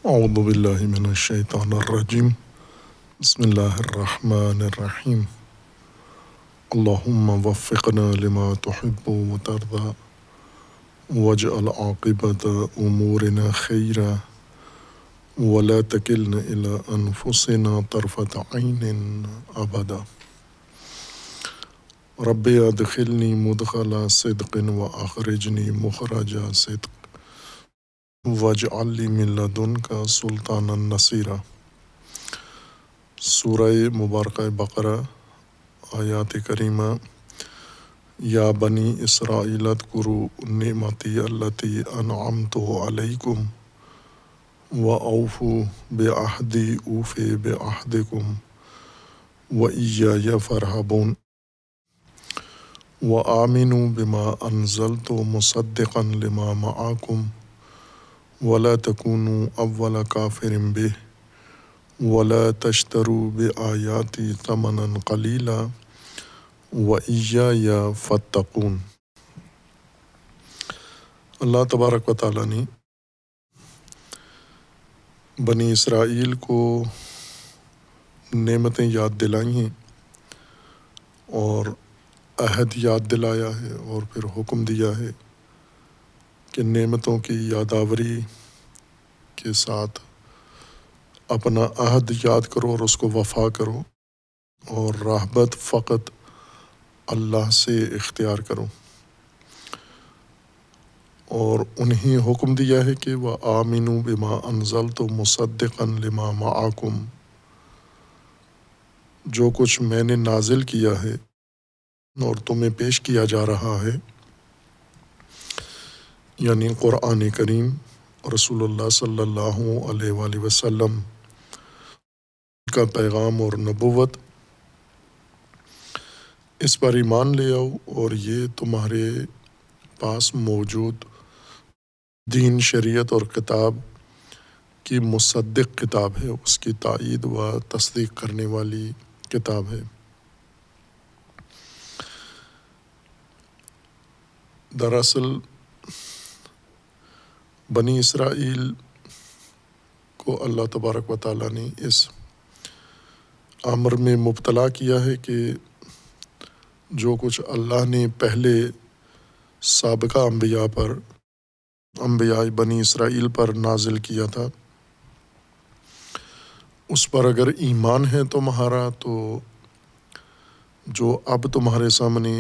اعوذ باللہ من الشیطان الرجیم بسم اللہ الرحمن الرحیم اللہم وفقنا لما تحب وترضى واجعل عاقبۃ امورنا خیرا ولا تکلنا الی انفسنا طرفۃ عین ابدا رب ادخلنی مدخل صدق واخرجنی مخرج صدق واجعل لی من لدنک سلطانا نصیرا۔ سورہ مبارکہ بقرہ آیات کریمہ یا بنی اسرائیل اذکروا نعمتی التی انعمت علیکم واوفوا بعہدی اوف بعہدکم وایای فارہبون وآمنوا بما انزلت مصدقا لما معکم ولا تکونوا اول کافر بہ ولا تشتروا بآیاتی ثمنا قلیلا وایای فاتقون۔ اللہ تبارک و تعالیٰ نے بنی اسرائیل کو نعمتیں یاد دلائی ہیں اور عہد یاد دلایا ہے اور پھر حکم دیا ہے کہ نعمتوں کی یادآوری کے ساتھ اپنا عہد یاد کرو اور اس کو وفا کرو اور رغبت فقط اللہ سے اختیار کرو، اور انہیں حکم دیا ہے کہ وآمنوا بما انزلت مصدقا لما معکم، جو کچھ میں نے نازل کیا ہے اور تمہیں پیش کیا جا رہا ہے، یعنی قرآن کریم، رسول اللہ صلی اللہ علیہ وآلہ وسلم کا پیغام اور نبوت، اس پر ایمان لے آؤ، اور یہ تمہارے پاس موجود دین، شریعت اور کتاب کی مصدق کتاب ہے، اس کی تائید و تصدیق کرنے والی کتاب ہے۔ دراصل بنی اسرائیل کو اللہ تبارک و تعالیٰ نے اس امر میں مبتلا کیا ہے کہ جو کچھ اللہ نے پہلے سابقہ انبیاء بنی اسرائیل پر نازل کیا تھا، اس پر اگر ایمان ہے تمہارا، تو جو اب تمہارے سامنے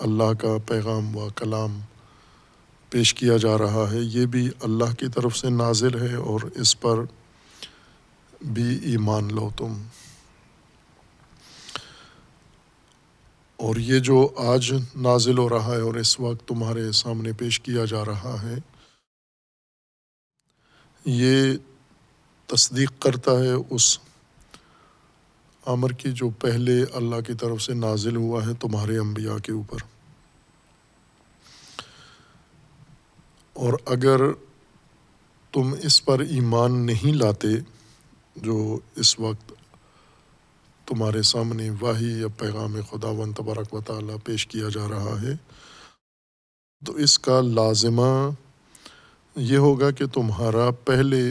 اللہ کا پیغام و کلام پیش کیا جا رہا ہے، یہ بھی اللہ کی طرف سے نازل ہے، اور اس پر بھی ایمان لو تم۔ اور یہ جو آج نازل ہو رہا ہے اور اس وقت تمہارے سامنے پیش کیا جا رہا ہے، یہ تصدیق کرتا ہے اس امر کی جو پہلے اللہ کی طرف سے نازل ہوا ہے تمہارے انبیاء کے اوپر۔ اور اگر تم اس پر ایمان نہیں لاتے جو اس وقت تمہارے سامنے وحی یا پیغام خداوند تبارک و تعالیٰ پیش کیا جا رہا ہے، تو اس کا لازمہ یہ ہوگا کہ تمہارا پہلے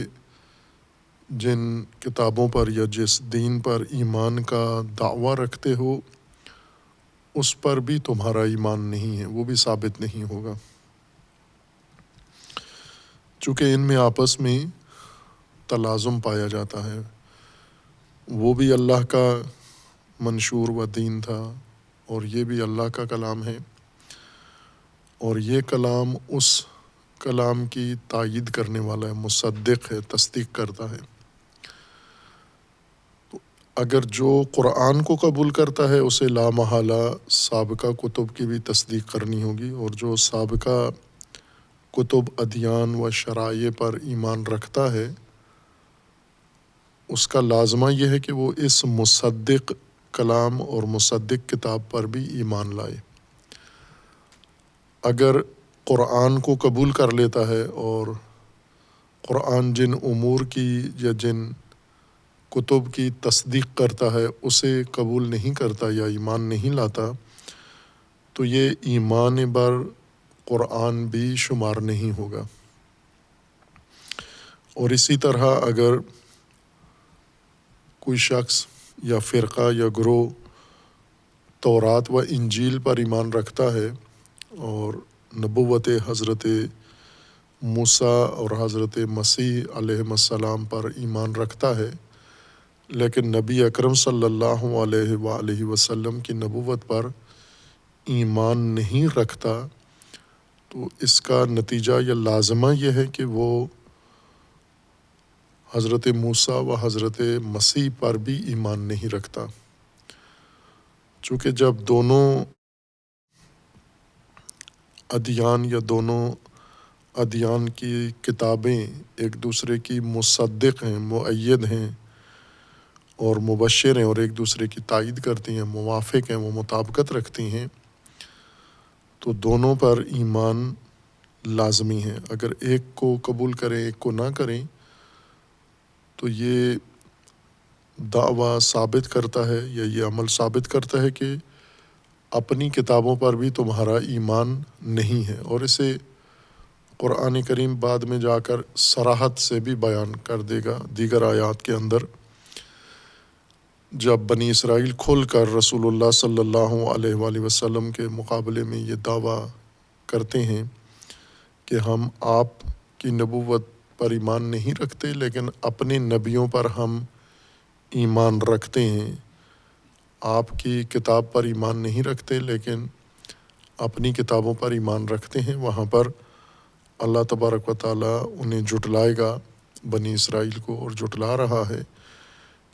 جن کتابوں پر یا جس دین پر ایمان کا دعویٰ رکھتے ہو، اس پر بھی تمہارا ایمان نہیں ہے، وہ بھی ثابت نہیں ہوگا، چونکہ ان میں آپس میں تلازم پایا جاتا ہے۔ وہ بھی اللہ کا منشور و دین تھا، اور یہ بھی اللہ کا کلام ہے، اور یہ کلام اس کلام کی تائید کرنے والا ہے، مصدق ہے، تصدیق کرتا ہے۔ اگر جو قرآن کو قبول کرتا ہے، اسے لا محالہ سابقہ کتب کی بھی تصدیق کرنی ہوگی، اور جو سابقہ کتب، ادیان و شرائع پر ایمان رکھتا ہے، اس کا لازمہ یہ ہے کہ وہ اس مصدق کلام اور مصدق کتاب پر بھی ایمان لائے۔ اگر قرآن کو قبول کر لیتا ہے اور قرآن جن امور کی یا جن کتب کی تصدیق کرتا ہے اسے قبول نہیں کرتا یا ایمان نہیں لاتا، تو یہ ایمان بر قرآن بھی شمار نہیں ہوگا۔ اور اسی طرح اگر کوئی شخص یا فرقہ یا گروہ تورات و انجیل پر ایمان رکھتا ہے اور نبوت حضرت موسیٰ اور حضرت مسیح علیہ السلام پر ایمان رکھتا ہے، لیکن نبی اکرم صلی اللہ علیہ وآلہ وسلم کی نبوت پر ایمان نہیں رکھتا، تو اس کا نتیجہ یا لازمہ یہ ہے کہ وہ حضرت موسیٰ و حضرت مسیح پر بھی ایمان نہیں رکھتا، چونکہ جب دونوں ادیان یا دونوں ادیان کی کتابیں ایک دوسرے کی مصدق ہیں، مؤید ہیں اور مبشر ہیں اور ایک دوسرے کی تائید کرتی ہیں، موافق ہیں، وہ مطابقت رکھتی ہیں، تو دونوں پر ایمان لازمی ہے۔ اگر ایک کو قبول کریں ایک کو نہ کریں تو یہ دعویٰ ثابت کرتا ہے یا یہ عمل ثابت کرتا ہے کہ اپنی کتابوں پر بھی تمہارا ایمان نہیں ہے، اور اسے قرآن کریم بعد میں جا کر صراحت سے بھی بیان کر دے گا دیگر آیات کے اندر، جب بنی اسرائیل کھل کر رسول اللہ صلی اللہ علیہ وآلہ وسلم کے مقابلے میں یہ دعویٰ کرتے ہیں کہ ہم آپ کی نبوت پر ایمان نہیں رکھتے لیکن اپنے نبیوں پر ہم ایمان رکھتے ہیں، آپ کی کتاب پر ایمان نہیں رکھتے لیکن اپنی کتابوں پر ایمان رکھتے ہیں، وہاں پر اللہ تبارک و تعالیٰ انہیں جھٹلائے گا، بنی اسرائیل کو، اور جھٹلا رہا ہے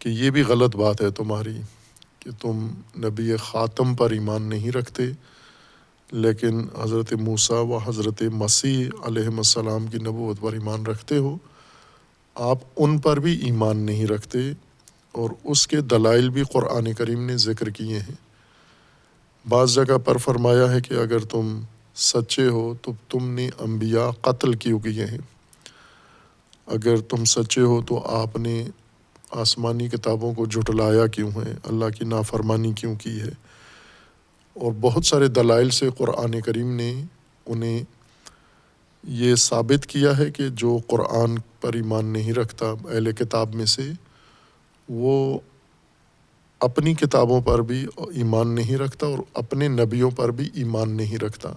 کہ یہ بھی غلط بات ہے تمہاری کہ تم نبی خاتم پر ایمان نہیں رکھتے لیکن حضرت موسیٰ و حضرت مسیح علیہ السلام کی نبوت پر ایمان رکھتے ہو، آپ ان پر بھی ایمان نہیں رکھتے، اور اس کے دلائل بھی قرآن کریم نے ذکر کیے ہیں۔ بعض جگہ پر فرمایا ہے کہ اگر تم سچے ہو تو تم نے انبیاء قتل کیوں کیے ہیں، اگر تم سچے ہو تو آپ نے آسمانی کتابوں کو جھٹلایا کیوں ہے، اللہ کی نافرمانی کیوں کی ہے، اور بہت سارے دلائل سے قرآن کریم نے انہیں یہ ثابت کیا ہے کہ جو قرآن پر ایمان نہیں رکھتا اہل کتاب میں سے، وہ اپنی کتابوں پر بھی ایمان نہیں رکھتا اور اپنے نبیوں پر بھی ایمان نہیں رکھتا۔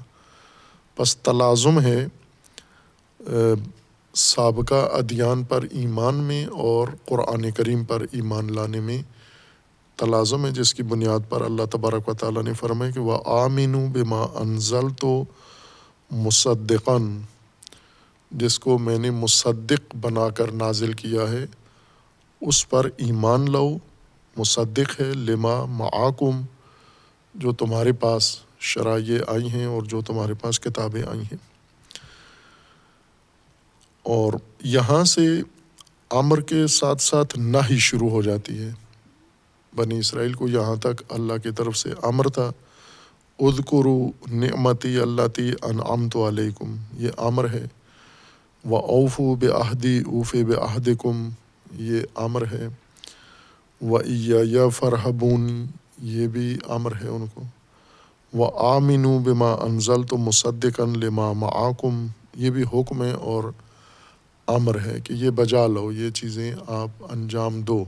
پس تلازم ہے سابقہ ادیان پر ایمان میں اور قرآن کریم پر ایمان لانے میں تلازم ہے، جس کی بنیاد پر اللہ تبارک و تعالیٰ نے فرمایا کہ وَآمِنُوا بِمَا أَنزَلْتُ مُصَدِّقًا، جس کو میں نے مصدق بنا کر نازل کیا ہے اس پر ایمان لاؤ، مصدق ہے لما معاکم، جو تمہارے پاس شرائع آئی ہیں اور جو تمہارے پاس کتابیں آئی ہیں۔ اور یہاں سے امر کے ساتھ ساتھ نہی شروع ہو جاتی ہے۔ بنی اسرائیل کو یہاں تک اللہ کی طرف سے امر تھا، اذکروا نعمتی اللاتی انعمت علیکم، یہ امر ہے، وَأَوْفُوا بِعَہْدِی أُوفِ بِعَہْدِکم، یہ امر ہے، وَإِیَّیَ فَارْہَبُونِ، یہ بھی امر ہے ان کو، وَآمِنُوا بِمَا أَنزَلْتُ مُصَدِّقًا لِمَا مَعَکُم، یہ بھی حکم ہے اور امر ہے کہ یہ بجا لو، یہ چیزیں آپ انجام دو۔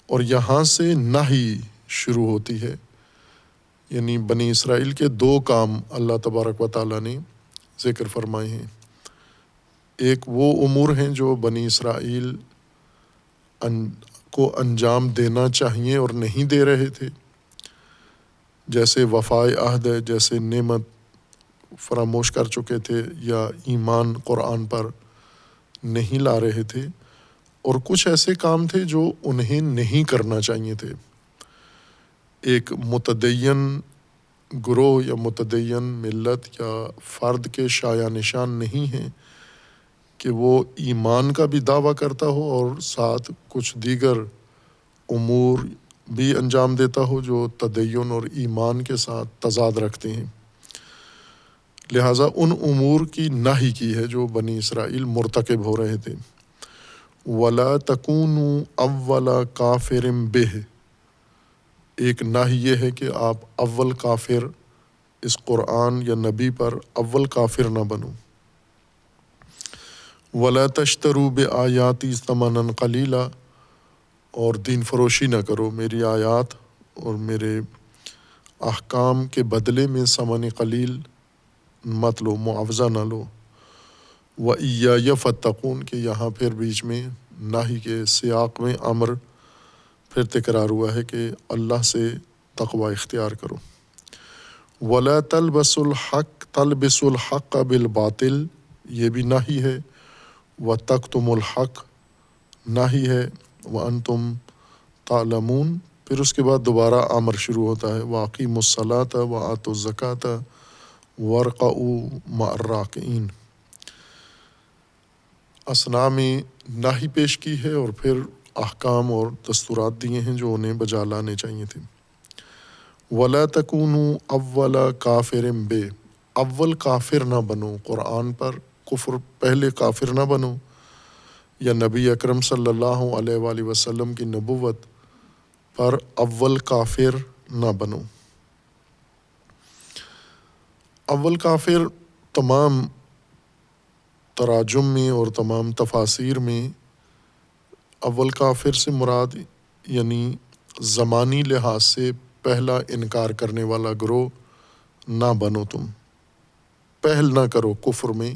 اور یہاں سے نہی شروع ہوتی ہے، یعنی بنی اسرائیل کے دو کام اللہ تبارک و تعالیٰ نے ذکر فرمائے ہیں۔ ایک وہ امور ہیں جو بنی اسرائیل کو انجام دینا چاہیے اور نہیں دے رہے تھے، جیسے وفائے عہد ہے، جیسے نعمت فراموش کر چکے تھے یا ایمان قرآن پر نہیں لا رہے تھے، اور کچھ ایسے کام تھے جو انہیں نہیں کرنا چاہیے تھے۔ ایک متدین گروہ یا متدین ملت یا فرد کے شایع نشان نہیں ہیں کہ وہ ایمان کا بھی دعویٰ کرتا ہو اور ساتھ کچھ دیگر امور بھی انجام دیتا ہو جو تدین اور ایمان کے ساتھ تضاد رکھتے ہیں۔ لہٰذا ان امور کی نہی کی ہے جو بنی اسرائیل مرتکب ہو رہے تھے۔ وَلَا تَكُونُوا أَوَّلَ كَافِرٍ بِهِ، ایک نہی یہ ہے کہ آپ اول کافر اس قرآن یا نبی پر اول کافر نہ بنو۔ ولا تشتروا بآیاتی ثمنا قلیلا، اور دین فروشی نہ کرو میری آیات اور میرے احکام کے بدلے میں ثمن قلیل مت لو، معاوضہ نہ لو۔ وَإِيَّايَ فَاتَّقُونَ، کہ یہاں پھر بیچ میں نہی کے سیاق میں امر پھر تکرار ہوا ہے کہ اللہ سے تقوی اختیار کرو۔ وَلَا تَلْبَسُوا الْحَقَّ بِالْبَاطِلِ، یہ بھی نہی ہے۔ وَتَكْتُمُوا الْحَقَّ نہی ہے۔ وَأَنْتُمْ تَعْلَمُونَ، پھر اس کے بعد دوبارہ امر شروع ہوتا ہے۔ وَأَقِیمُوا الصَّلَاةَ وَآتُوا الزَّکَاةَ وَارْكَعُوا مَعَ الرَّاکِعِینَ۔ اثناء میں نہی پیش کی ہے اور پھر احکام اور دستورات دیے ہیں جو انہیں بجا لانے چاہیے تھے۔ وَلَا تَكُونُوا أَوَّلَ كَافِرٍ بِهِ، اول کافر نہ بنو قرآن پر، کفر پہلے کافر نہ بنو، یا نبی اکرم صلی اللہ علیہ وآلہ وسلم کی نبوت پر اول کافر نہ بنو۔ اول کافر تمام تراجم میں اور تمام تفاسیر میں اول کافر سے مراد یعنی زمانی لحاظ سے پہلا انکار کرنے والا گروہ نہ بنو، تم پہل نہ کرو کفر میں۔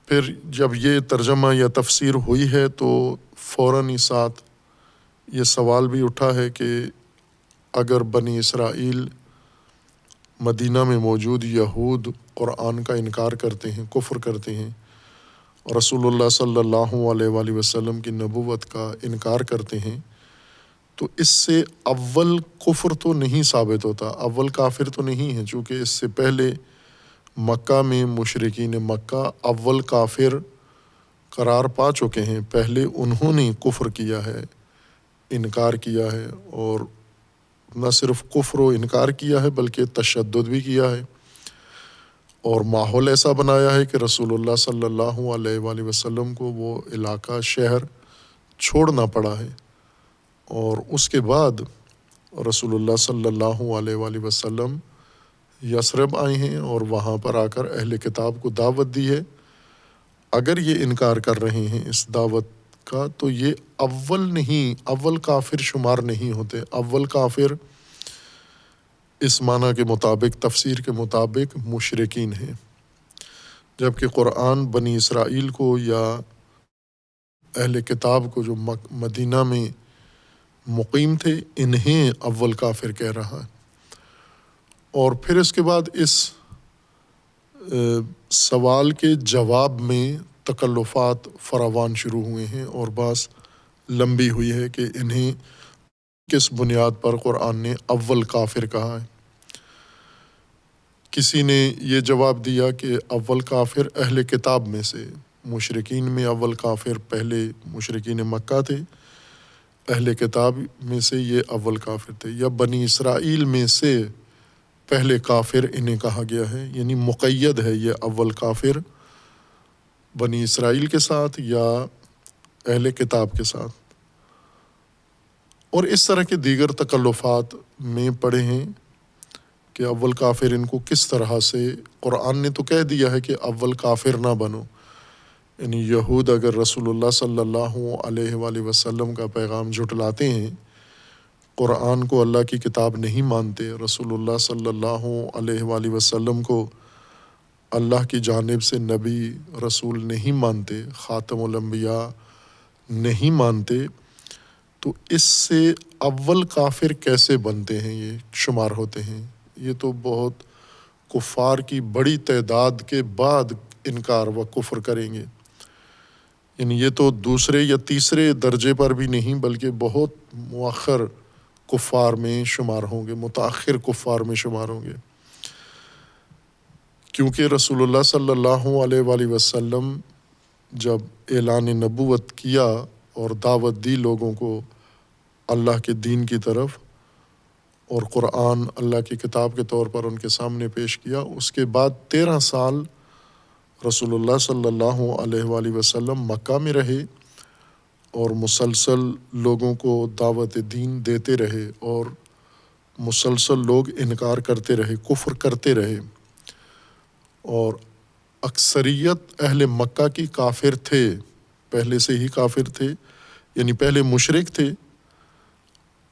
پھر جب یہ ترجمہ یا تفسیر ہوئی ہے تو فوراً ہی ساتھ یہ سوال بھی اٹھا ہے کہ اگر بنی اسرائیل مدینہ میں موجود یہود قرآن کا انکار کرتے ہیں، کفر کرتے ہیں، رسول اللہ صلی اللہ علیہ وآلہ وسلم کی نبوت کا انکار کرتے ہیں، تو اس سے اول کفر تو نہیں ثابت ہوتا، اول کافر تو نہیں ہے، چونکہ اس سے پہلے مکہ میں مشرکین مکہ اول کافر قرار پا چکے ہیں، پہلے انہوں نے کفر کیا ہے، انکار کیا ہے، اور نہ صرف کفر و انکار کیا ہے بلکہ تشدد بھی کیا ہے، اور ماحول ایسا بنایا ہے کہ رسول اللہ صلی اللہ علیہ وآلہ وسلم کو وہ علاقہ شہر چھوڑنا پڑا ہے، اور اس کے بعد رسول اللہ صلی اللہ علیہ وآلہ وسلم یثرب آئے ہیں اور وہاں پر آ کر اہل کتاب کو دعوت دی ہے۔ اگر یہ انکار کر رہے ہیں اس دعوت کا تو یہ اول نہیں، اول کافر شمار نہیں ہوتے۔ اول کافر اس معنی کے مطابق، تفسیر کے مطابق مشرکین ہیں، جبکہ قرآن بنی اسرائیل کو یا اہل کتاب کو جو مدینہ میں مقیم تھے انہیں اول کافر کہہ رہا ہے۔ اور پھر اس کے بعد اس سوال کے جواب میں تکلفات فراوان شروع ہوئے ہیں اور بات لمبی ہوئی ہے کہ انہیں کس بنیاد پر قرآن نے اول کافر کہا ہے۔ کسی نے یہ جواب دیا کہ اول کافر اہل کتاب میں سے، مشرکین میں اول کافر پہلے مشرکین مکہ تھے، اہل کتاب میں سے یہ اول کافر تھے، یا بنی اسرائیل میں سے پہلے کافر انہیں کہا گیا ہے، یعنی مقید ہے یہ اول کافر بنی اسرائیل کے ساتھ یا اہل کتاب کے ساتھ۔ اور اس طرح کے دیگر تکلفات میں پڑھے ہیں کہ اول کافر ان کو کس طرح سے، قرآن نے تو کہہ دیا ہے کہ اول کافر نہ بنو، یعنی یہود اگر رسول اللہ صلی اللہ علیہ وآلہ وسلم کا پیغام جھٹلاتے ہیں، قرآن کو اللہ کی کتاب نہیں مانتے، رسول اللہ صلی اللہ علیہ وآلہ وسلم کو اللہ کی جانب سے نبی رسول نہیں مانتے، خاتم الانبیاء نہیں مانتے، تو اس سے اول کافر کیسے بنتے ہیں، یہ شمار ہوتے ہیں؟ یہ تو بہت کفار کی بڑی تعداد کے بعد انکار و کفر کریں گے، یعنی یہ تو دوسرے یا تیسرے درجے پر بھی نہیں بلکہ بہت مؤخر کفار میں شمار ہوں گے، متأخر کفار میں شمار ہوں گے، کیونکہ رسول اللہ صلی اللہ علیہ وآلہ وسلم جب اعلان نبوت کیا اور دعوت دی لوگوں کو اللہ کے دین کی طرف، اور قرآن اللہ کی کتاب کے طور پر ان کے سامنے پیش کیا، اس کے بعد 13 سال رسول اللہ صلی اللہ علیہ وآلہ وسلم مکہ میں رہے اور مسلسل لوگوں کو دعوت دین دیتے رہے، اور مسلسل لوگ انکار کرتے رہے، کفر کرتے رہے، اور اکثریت اہل مکہ کی کافر تھے، پہلے سے ہی کافر تھے، یعنی پہلے مشرک تھے،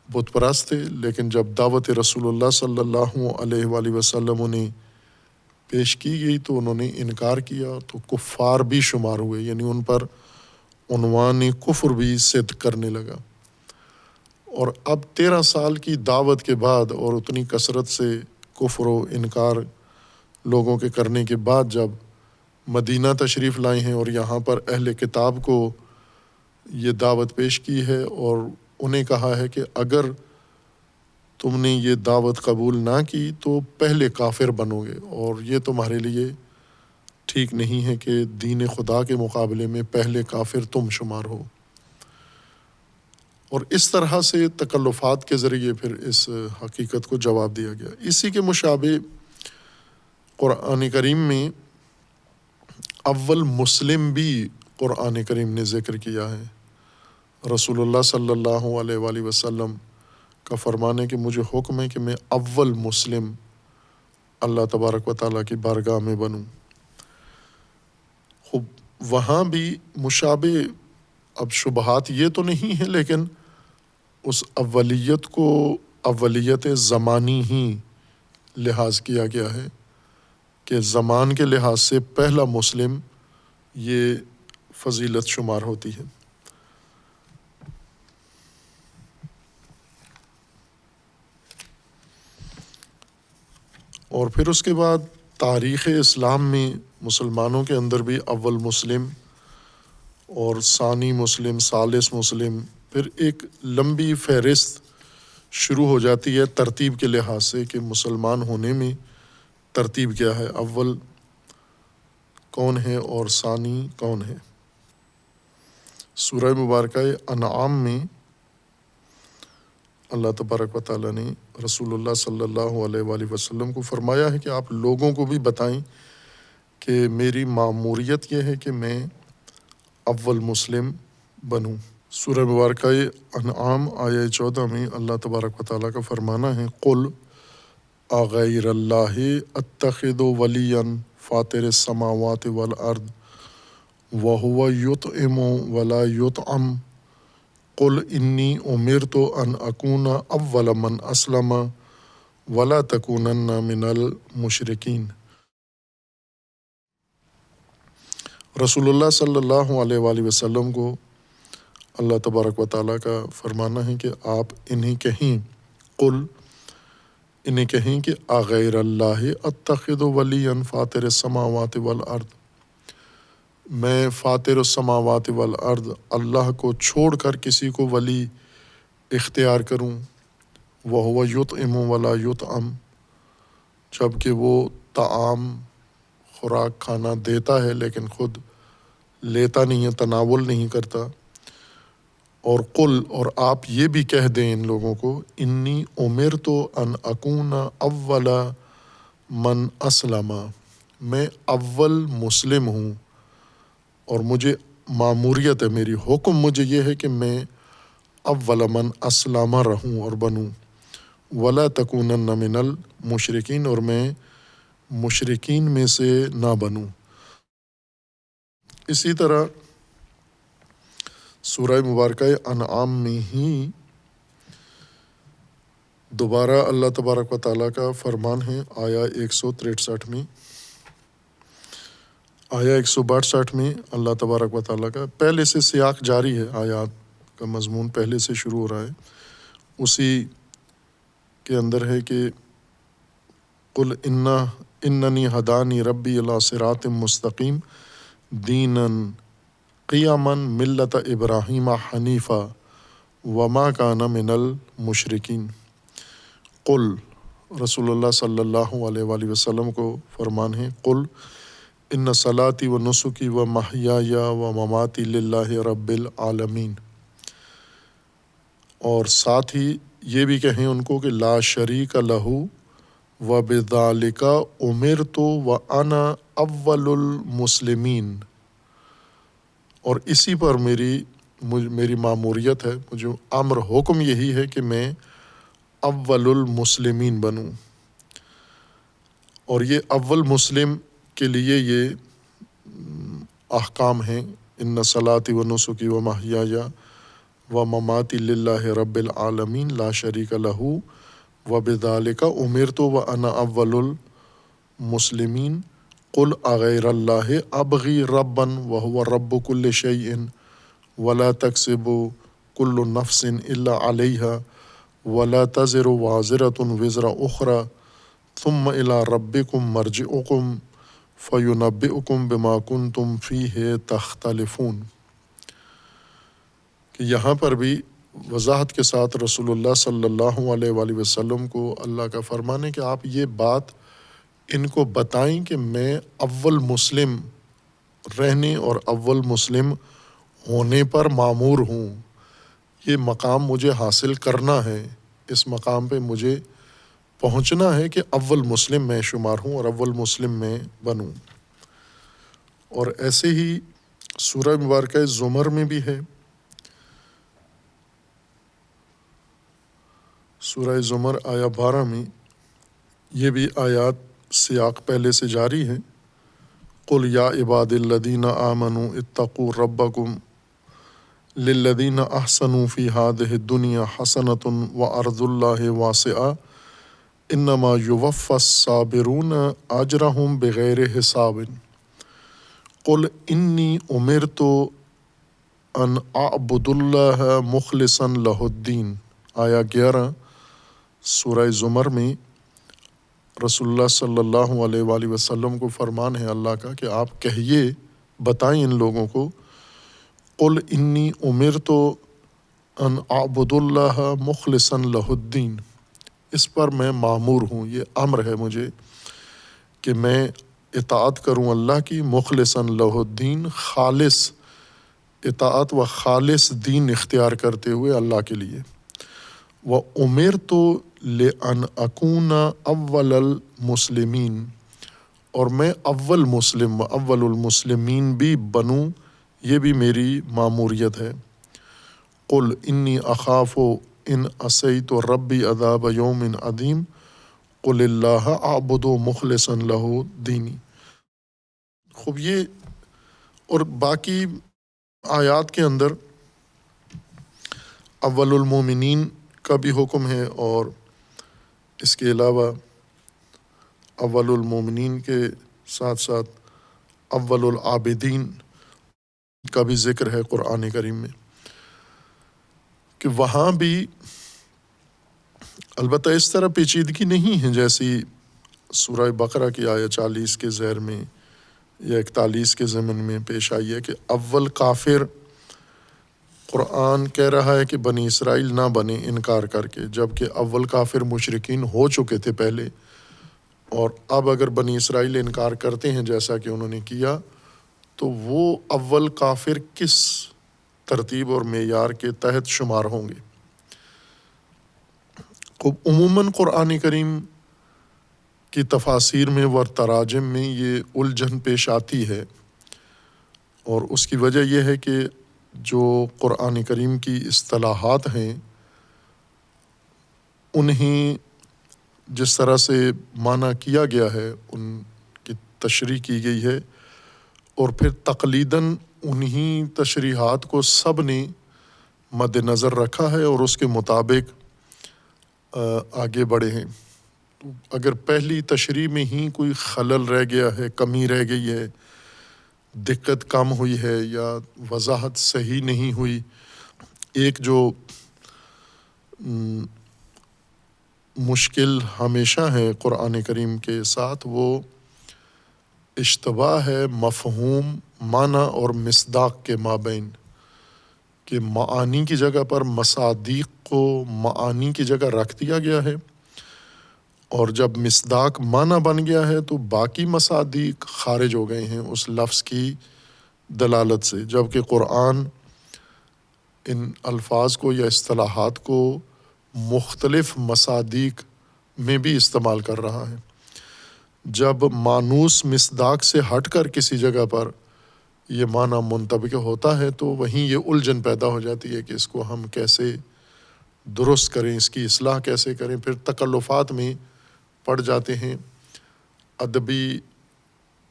بت پرست تھے، لیکن جب دعوت رسول اللہ صلی اللہ علیہ وآلہ وسلم انہیں پیش کی گئی تو انہوں نے انکار کیا، تو کفار بھی شمار ہوئے، یعنی ان پر عنوان کفر بھی صدق کرنے لگا۔ اور اب 13 سال کی دعوت کے بعد اور اتنی کثرت سے کفر و انکار لوگوں کے کرنے کے بعد جب مدینہ تشریف لائے ہیں اور یہاں پر اہل کتاب کو یہ دعوت پیش کی ہے اور انہیں کہا ہے کہ اگر تم نے یہ دعوت قبول نہ کی تو پہلے کافر بنو گے، اور یہ تمہارے لیے ٹھیک نہیں ہے کہ دین خدا کے مقابلے میں پہلے کافر تم شمار ہو۔ اور اس طرح سے تکلفات کے ذریعے پھر اس حقیقت کو جواب دیا گیا۔ اسی کے مشابہ قرآن کریم میں اول مسلم بھی قرآن کریم نے ذکر کیا ہے۔ رسول اللہ صلی اللہ علیہ وآلہ وسلم کا فرمان ہے کہ مجھے حکم ہے کہ میں اول مسلم اللہ تبارک و تعالیٰ کی بارگاہ میں بنوں۔ خوب وہاں بھی مشابہ، اب شبہات یہ تو نہیں ہے، لیکن اس اولیت کو اولیت زمانی ہی لحاظ کیا گیا ہے کہ زمان کے لحاظ سے پہلا مسلم یہ فضیلت شمار ہوتی ہے۔ اور پھر اس کے بعد تاریخ اسلام میں مسلمانوں کے اندر بھی اول مسلم اور ثانی مسلم، ثالث مسلم، پھر ایک لمبی فہرست شروع ہو جاتی ہے ترتیب کے لحاظ سے کہ مسلمان ہونے میں ترتیب کیا ہے، اول کون ہے اور ثانی کون ہے۔ سورہ مبارکہ انعام میں اللہ تبارک و تعالیٰ نے رسول اللہ صلی اللہ علیہ وآلہ وسلم کو فرمایا ہے کہ آپ لوگوں کو بھی بتائیں کہ میری ماموریت یہ ہے کہ میں اول مسلم بنوں۔ سورہ مبارکہ انعام آیہ 14 میں اللہ تبارک و تعالیٰ کا فرمانا ہے قل اغیر اللہ اتخذ ولیا فاطر السماوات والارض وہو یطعم ولا یطعم قل انی امرت ان اکون اول من اسلم ولا تکونن من المشرکین۔ رسول اللہ صلی اللہ علیہ وآلہ وسلم کو اللہ تبارک و تعالیٰ کا فرمانا ہے کہ آپ انہیں کہیں، قل انہیں کہیں کہ اغیر اللہ اتخذ ولیا فاطر السماوات والارض، میں فاطر السماوات والارض اللہ کو چھوڑ کر کسی کو ولی اختیار کروں، وہو یطعم ولا یطعم، جب کہ وہ طعام خوراک کھانا دیتا ہے لیکن خود لیتا نہیں ہے، تناول نہیں کرتا۔ اور قل، اور آپ یہ بھی کہہ دیں ان لوگوں کو، انی امرت ان اکون اول من اسلم، میں اول مسلم ہوں اور مجھے ماموریت ہے، میری حکم مجھے یہ ہے کہ میں اول من اسلم رہوں اور بنوں، ولا تکونن من المشرکین، اور میں مشرکین میں سے نہ بنوں۔ اسی طرح سورہ مبارکہ انعام میں ہی دوبارہ اللہ تبارک و تعالیٰ کا فرمان ہے آیا 163 میں، آیا 162 میں اللہ تبارک و تعالیٰ کا پہلے سے سیاق جاری ہے، آیات کا مضمون پہلے سے شروع ہو رہا ہے، اسی کے اندر ہے کہ قل اننی ہدانی ربی الی صراط مستقیم دینا قیاما ملت ابراہیم حنیفا وما کان من المشرکین۔ قل، رسول اللہ صلی اللہ علیہ وآلہ وسلم کو فرمان ہے، قل ان صلاتی و نسکی و محیای و مماتی للہ رب العالمین، اور ساتھ ہی یہ بھی کہیں ان کو کہ لا شریک لہ و بذالک امرت و انا اول المسلمین، اور اسی پر میری ماموریت ہے، مجھے امر حکم یہی ہے کہ میں اول المسلمین بنوں۔ اور یہ اول مسلم کے لیے یہ احکام ہیں، ان صلاتی و نسکی و محیای و مماتی للہ رب العالمین لا شریک لہ و بذالک امرت و انا اول المسلمین قل اغیر اللہ ابغی ربا وہو رب کل شیء ولا تکسب کل نفس الا علیہا ولا تزر وازرۃ وزر اخری ثم الی ربکم مرجعکم فینبئکم بما کنتم فیہ تختلفون، کہ یہاں پر بھی وضاحت کے ساتھ رسول اللہ صلی اللہ علیہ وآلہ وسلم کو اللہ کا فرمان ہے کہ آپ یہ بات ان کو بتائیں کہ میں اول مسلم رہنے اور اول مسلم ہونے پر مامور ہوں، یہ مقام مجھے حاصل کرنا ہے، اس مقام پہ مجھے پہنچنا ہے کہ اول مسلم میں شمار ہوں اور اول مسلم میں بنوں۔ اور ایسے ہی سورہ مبارکہ زمر میں بھی ہے، سورہ زمر آیا 12 میں، یہ بھی آیات سیاق پہلے سے جاری ہے۔ قل یا عباد الذین آمنوا اتقوا ربکم للذین احسنوا فی ہذہ الدنیا حسنۃ وارض اللہ واسعہ انما یوفی الصابرون اجرہم بغیر حساب قل انی امرت ان اعبد اللہ مخلصا لہ الدین، آیا 11 سورہ زمر میں رسول اللہ صلی اللہ علیہ وآلہ وسلم کو فرمان ہے اللہ کا کہ آپ کہیے، بتائیں ان لوگوں کو، قل انی امرت ان اعبد اللہ مخلصا لہ الدین، اس پر میں مامور ہوں، یہ امر ہے مجھے کہ میں اطاعت کروں اللہ کی، مخلصا لہ الدین، خالص اطاعت و خالص دین اختیار کرتے ہوئے اللہ کے لیے۔ وَأُمِرْتُ لِأَنْ أَكُونَ أَوَّلَ الْمُسْلِمِينَ، اور میں اول مسلم و اول المسلمین بھی بنوں، یہ بھی میری ماموریت ہے۔ قُلْ إِنِّي أَخَافُ إِنْ عَصَيْتُ رَبِّي عَذَابَ يَوْمٍ عَظِيمٍ قُلِ اللَّهَ أَعْبُدُ مُخْلِصًا لَهُ دِينِي۔ خوب، یہ اور باقی آیات کے اندر اول المومنین کا بھی حکم ہے، اور اس کے علاوہ اول المومنین کے ساتھ ساتھ اول العابدین کا بھی ذکر ہے قرآن کریم میں، کہ وہاں بھی البتہ اس طرح پیچیدگی نہیں ہے جیسی سورہ بقرہ کی آیت 40 کے ذیل میں یا 41 کے ضمن میں پیش آئی ہے، کہ اول کافر قرآن کہہ رہا ہے کہ بنی اسرائیل نہ بنے انکار کر کے، جبکہ اول کافر مشرکین ہو چکے تھے پہلے، اور اب اگر بنی اسرائیل انکار کرتے ہیں جیسا کہ انہوں نے کیا، تو وہ اول کافر کس ترتیب اور معیار کے تحت شمار ہوں گے۔ عموماً قرآن کریم کی تفاسیر میں و تراجم میں یہ الجھن پیش آتی ہے، اور اس کی وجہ یہ ہے کہ جو قرآن کریم کی اصطلاحات ہیں انہیں جس طرح سے معنی کیا گیا ہے، ان کی تشریح کی گئی ہے، اور پھر تقلیداً انہی تشریحات کو سب نے مد نظر رکھا ہے اور اس کے مطابق آگے بڑھے ہیں۔ اگر پہلی تشریح میں ہی کوئی خلل رہ گیا ہے، کمی رہ گئی ہے، دقت کم ہوئی ہے یا وضاحت صحیح نہیں ہوئی، ایک جو مشکل ہمیشہ ہے قرآن کریم کے ساتھ، وہ اشتباہ ہے مفہوم، معنی اور مصداق کے مابین، کہ معانی کی جگہ پر مصادیق کو معانی کی جگہ رکھ دیا گیا ہے، اور جب مصداق معنی بن گیا ہے تو باقی مصادیق خارج ہو گئے ہیں اس لفظ کی دلالت سے، جبکہ قرآن ان الفاظ کو یا اصطلاحات کو مختلف مصادیق میں بھی استعمال کر رہا ہے۔ جب مانوس مصداق سے ہٹ کر کسی جگہ پر یہ معنی منطبق ہوتا ہے تو وہیں یہ الجھن پیدا ہو جاتی ہے کہ اس کو ہم کیسے درست کریں، اس کی اصلاح کیسے کریں، پھر تکلفات میں پڑ جاتے ہیں۔ ادبی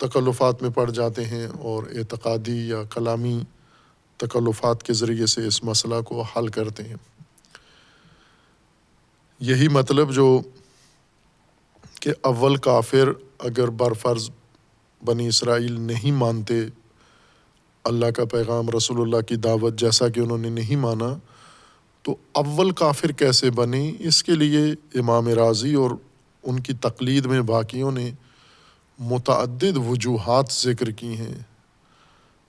تکلفات میں پڑ جاتے ہیں اور اعتقادی یا کلامی تکلفات کے ذریعے سے اس مسئلہ کو حل کرتے ہیں۔ یہی مطلب جو کہ اول کافر اگر برفرض بنی اسرائیل نہیں مانتے اللہ کا پیغام، رسول اللہ کی دعوت، جیسا کہ انہوں نے نہیں مانا، تو اول کافر کیسے بنے؟ اس کے لیے امام رازی اور ان کی تقلید میں باقیوں نے متعدد وجوہات ذکر کی ہیں،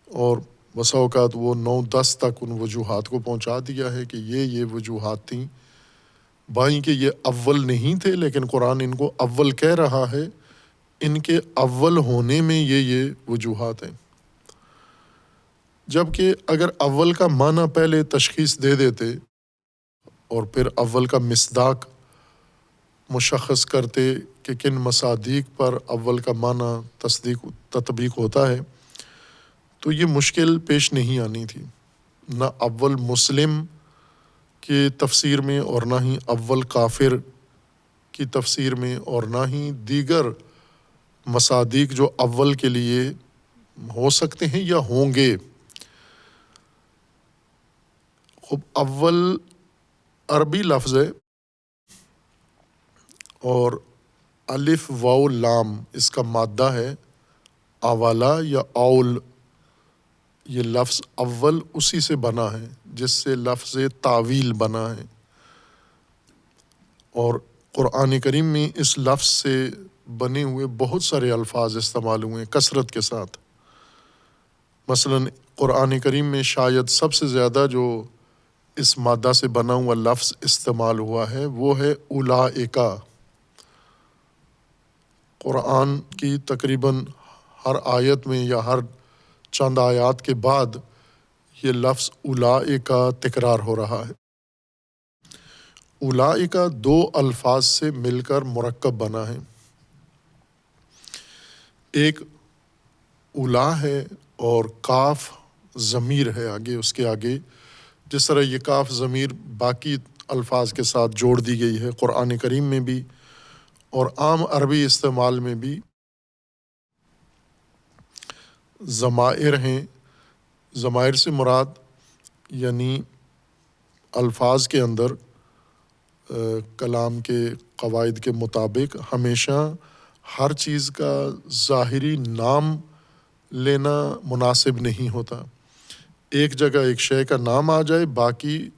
اور بسا اوقات وہ 9-10 تک ان وجوہات کو پہنچا دیا ہے کہ یہ وجوہات تھیں بھائی کہ یہ اول نہیں تھے، لیکن قرآن ان کو اول کہہ رہا ہے، ان کے اول ہونے میں یہ وجوہات ہیں۔ جبکہ اگر اول کا معنی پہلے تشخیص دے دیتے اور پھر اول کا مصداق مشخص کرتے کہ کن مصادیق پر اول کا معنی تطبیق ہوتا ہے، تو یہ مشکل پیش نہیں آنی تھی، نہ اول مسلم کی تفسیر میں اور نہ ہی اول کافر کی تفسیر میں اور نہ ہی دیگر مصادیق جو اول کے لیے ہو سکتے ہیں یا ہوں گے۔ خب اول عربی لفظ ہے اور الف واو لام اس کا مادہ ہے اولا یا اول، یہ لفظ اول اسی سے بنا ہے جس سے لفظ تاویل بنا ہے، اور قرآن کریم میں اس لفظ سے بنے ہوئے بہت سارے الفاظ استعمال ہوئے ہیں کثرت کے ساتھ۔ مثلاً قرآن کریم میں شاید سب سے زیادہ جو اس مادہ سے بنا ہوا لفظ استعمال ہوا ہے وہ ہے اولئکا۔ قرآن کی تقریباً ہر آیت میں یا ہر چند آیات کے بعد یہ لفظ اولئکا تکرار ہو رہا ہے۔ اولئکا 2 الفاظ سے مل کر مرکب بنا ہے، ایک اولا ہے اور کاف ضمیر ہے آگے، اس کے آگے جس طرح یہ کاف ضمیر باقی الفاظ کے ساتھ جوڑ دی گئی ہے قرآن کریم میں بھی اور عام عربی استعمال میں بھی ضمائر ہیں۔ ضمائر سے مراد یعنی الفاظ کے اندر کلام کے قواعد کے مطابق ہمیشہ ہر چیز کا ظاہری نام لینا مناسب نہیں ہوتا۔ ایک جگہ ایک شے کا نام آ جائے، باقی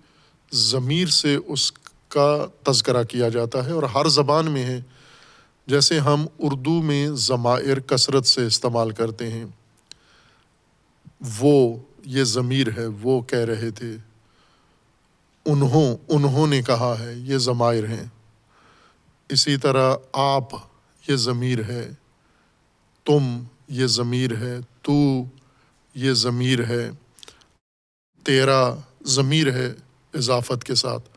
ضمیر سے اس کا تذکرہ کیا جاتا ہے، اور ہر زبان میں ہے۔ جیسے ہم اردو میں ضمائر کثرت سے استعمال کرتے ہیں، وہ یہ ضمیر ہے، وہ کہہ رہے تھے، انہوں نے کہا ہے، یہ ضمائر ہیں۔ اسی طرح آپ یہ ضمیر ہے، تم یہ ضمیر ہے، تو یہ ضمیر ہے، تیرا ضمیر ہے اضافت کے ساتھ۔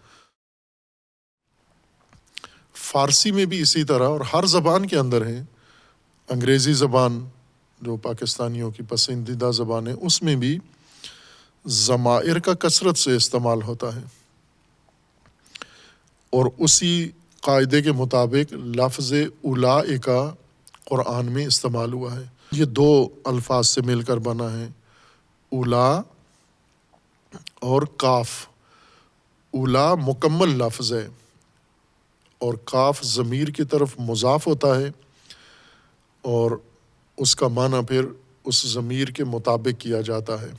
فارسی میں بھی اسی طرح، اور ہر زبان کے اندر ہے۔ انگریزی زبان جو پاکستانیوں کی پسندیدہ زبان ہے، اس میں بھی ضمائر کا کثرت سے استعمال ہوتا ہے، اور اسی قاعدے کے مطابق لفظ اولئکا قرآن میں استعمال ہوا ہے۔ یہ 2 الفاظ سے مل کر بنا ہے، اولا اور کاف۔ اولا مکمل لفظ ہے اور کاف ضمیر کی طرف مضاف ہوتا ہے، اور اس کا معنی پھر اس ضمیر کے مطابق کیا جاتا ہے۔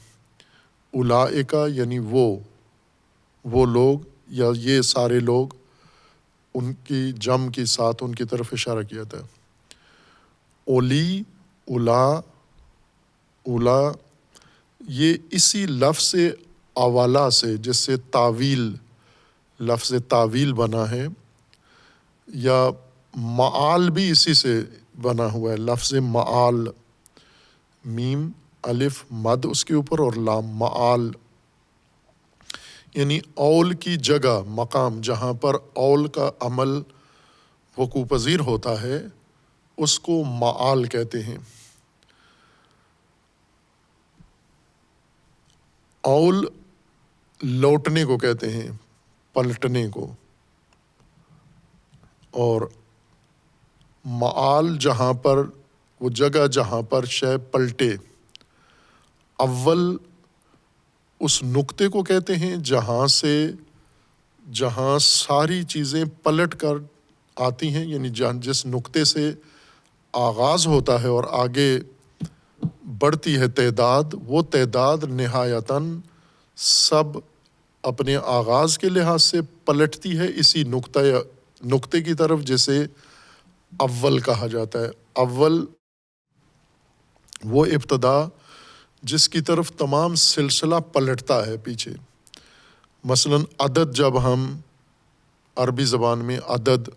اولئکا یعنی وہ لوگ یا یہ سارے لوگ، ان کی جمع کے ساتھ ان کی طرف اشارہ کیا جاتا ہے۔ اولی، اولا یہ اسی لفظ اولا سے جس سے تاویل، لفظ تاویل بنا ہے، یا معال بھی اسی سے بنا ہوا ہے، لفظ معال، میم الف مد اس کے اوپر اور لام، معال یعنی اول کی جگہ، مقام جہاں پر اول کا عمل وقوع پذیر ہوتا ہے اس کو معال کہتے ہیں۔ اول لوٹنے کو کہتے ہیں، پلٹنے کو، اور معال جہاں پر وہ جگہ جہاں پر شے پلٹے۔ اول اس نقطے کو کہتے ہیں جہاں ساری چیزیں پلٹ کر آتی ہیں، یعنی جس نقطے سے آغاز ہوتا ہے اور آگے بڑھتی ہے تعداد، وہ تعداد نہایتاً سب اپنے آغاز کے لحاظ سے پلٹتی ہے اسی نقطے کی طرف، جسے اول کہا جاتا ہے۔ اول وہ ابتدا جس کی طرف تمام سلسلہ پلٹتا ہے پیچھے۔ مثلاً عدد، جب ہم عربی زبان میں عدد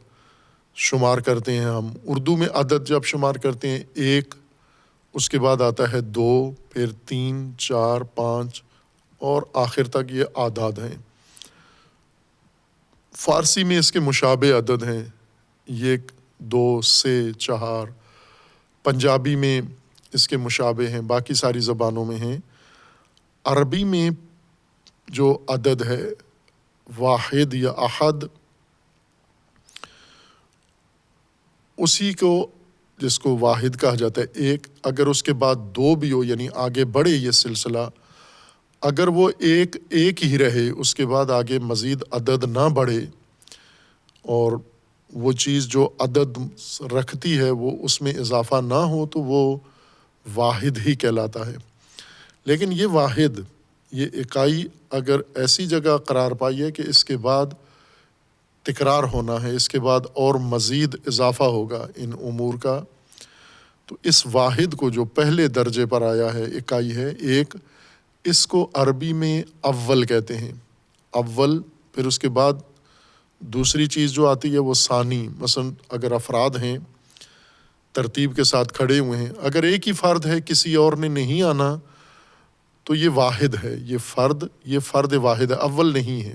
شمار کرتے ہیں، ہم اردو میں عدد جب شمار کرتے ہیں، 1، اس کے بعد آتا ہے 2، پھر 3، 4، 5 اور آخر تک یہ اعداد ہیں۔ فارسی میں اس کے مشابہ عدد ہیں، 1، 2 سے 4۔ پنجابی میں اس کے مشابہ ہیں، باقی ساری زبانوں میں ہیں۔ عربی میں جو عدد ہے واحد یا احد، اسی کو جس کو واحد کہا جاتا ہے، ایک، اگر اس کے بعد 2 بھی ہو، یعنی آگے بڑھے یہ سلسلہ، اگر وہ ایک ہی رہے، اس کے بعد آگے مزید عدد نہ بڑھے اور وہ چیز جو عدد رکھتی ہے وہ اس میں اضافہ نہ ہو، تو وہ واحد ہی کہلاتا ہے۔ لیکن یہ واحد، یہ اکائی اگر ایسی جگہ قرار پائی ہے کہ اس کے بعد تکرار ہونا ہے، اس کے بعد اور مزید اضافہ ہوگا ان امور کا، تو اس واحد کو جو پہلے درجے پر آیا ہے، اکائی ہے ایک، اس کو عربی میں اول کہتے ہیں۔ اول، پھر اس کے بعد دوسری چیز جو آتی ہے وہ ثانی۔ مثلا اگر افراد ہیں ترتیب کے ساتھ کھڑے ہوئے ہیں، اگر ایک ہی فرد ہے، کسی اور نے نہیں آنا، تو یہ واحد ہے، یہ فرد واحد ہے، اول نہیں ہے۔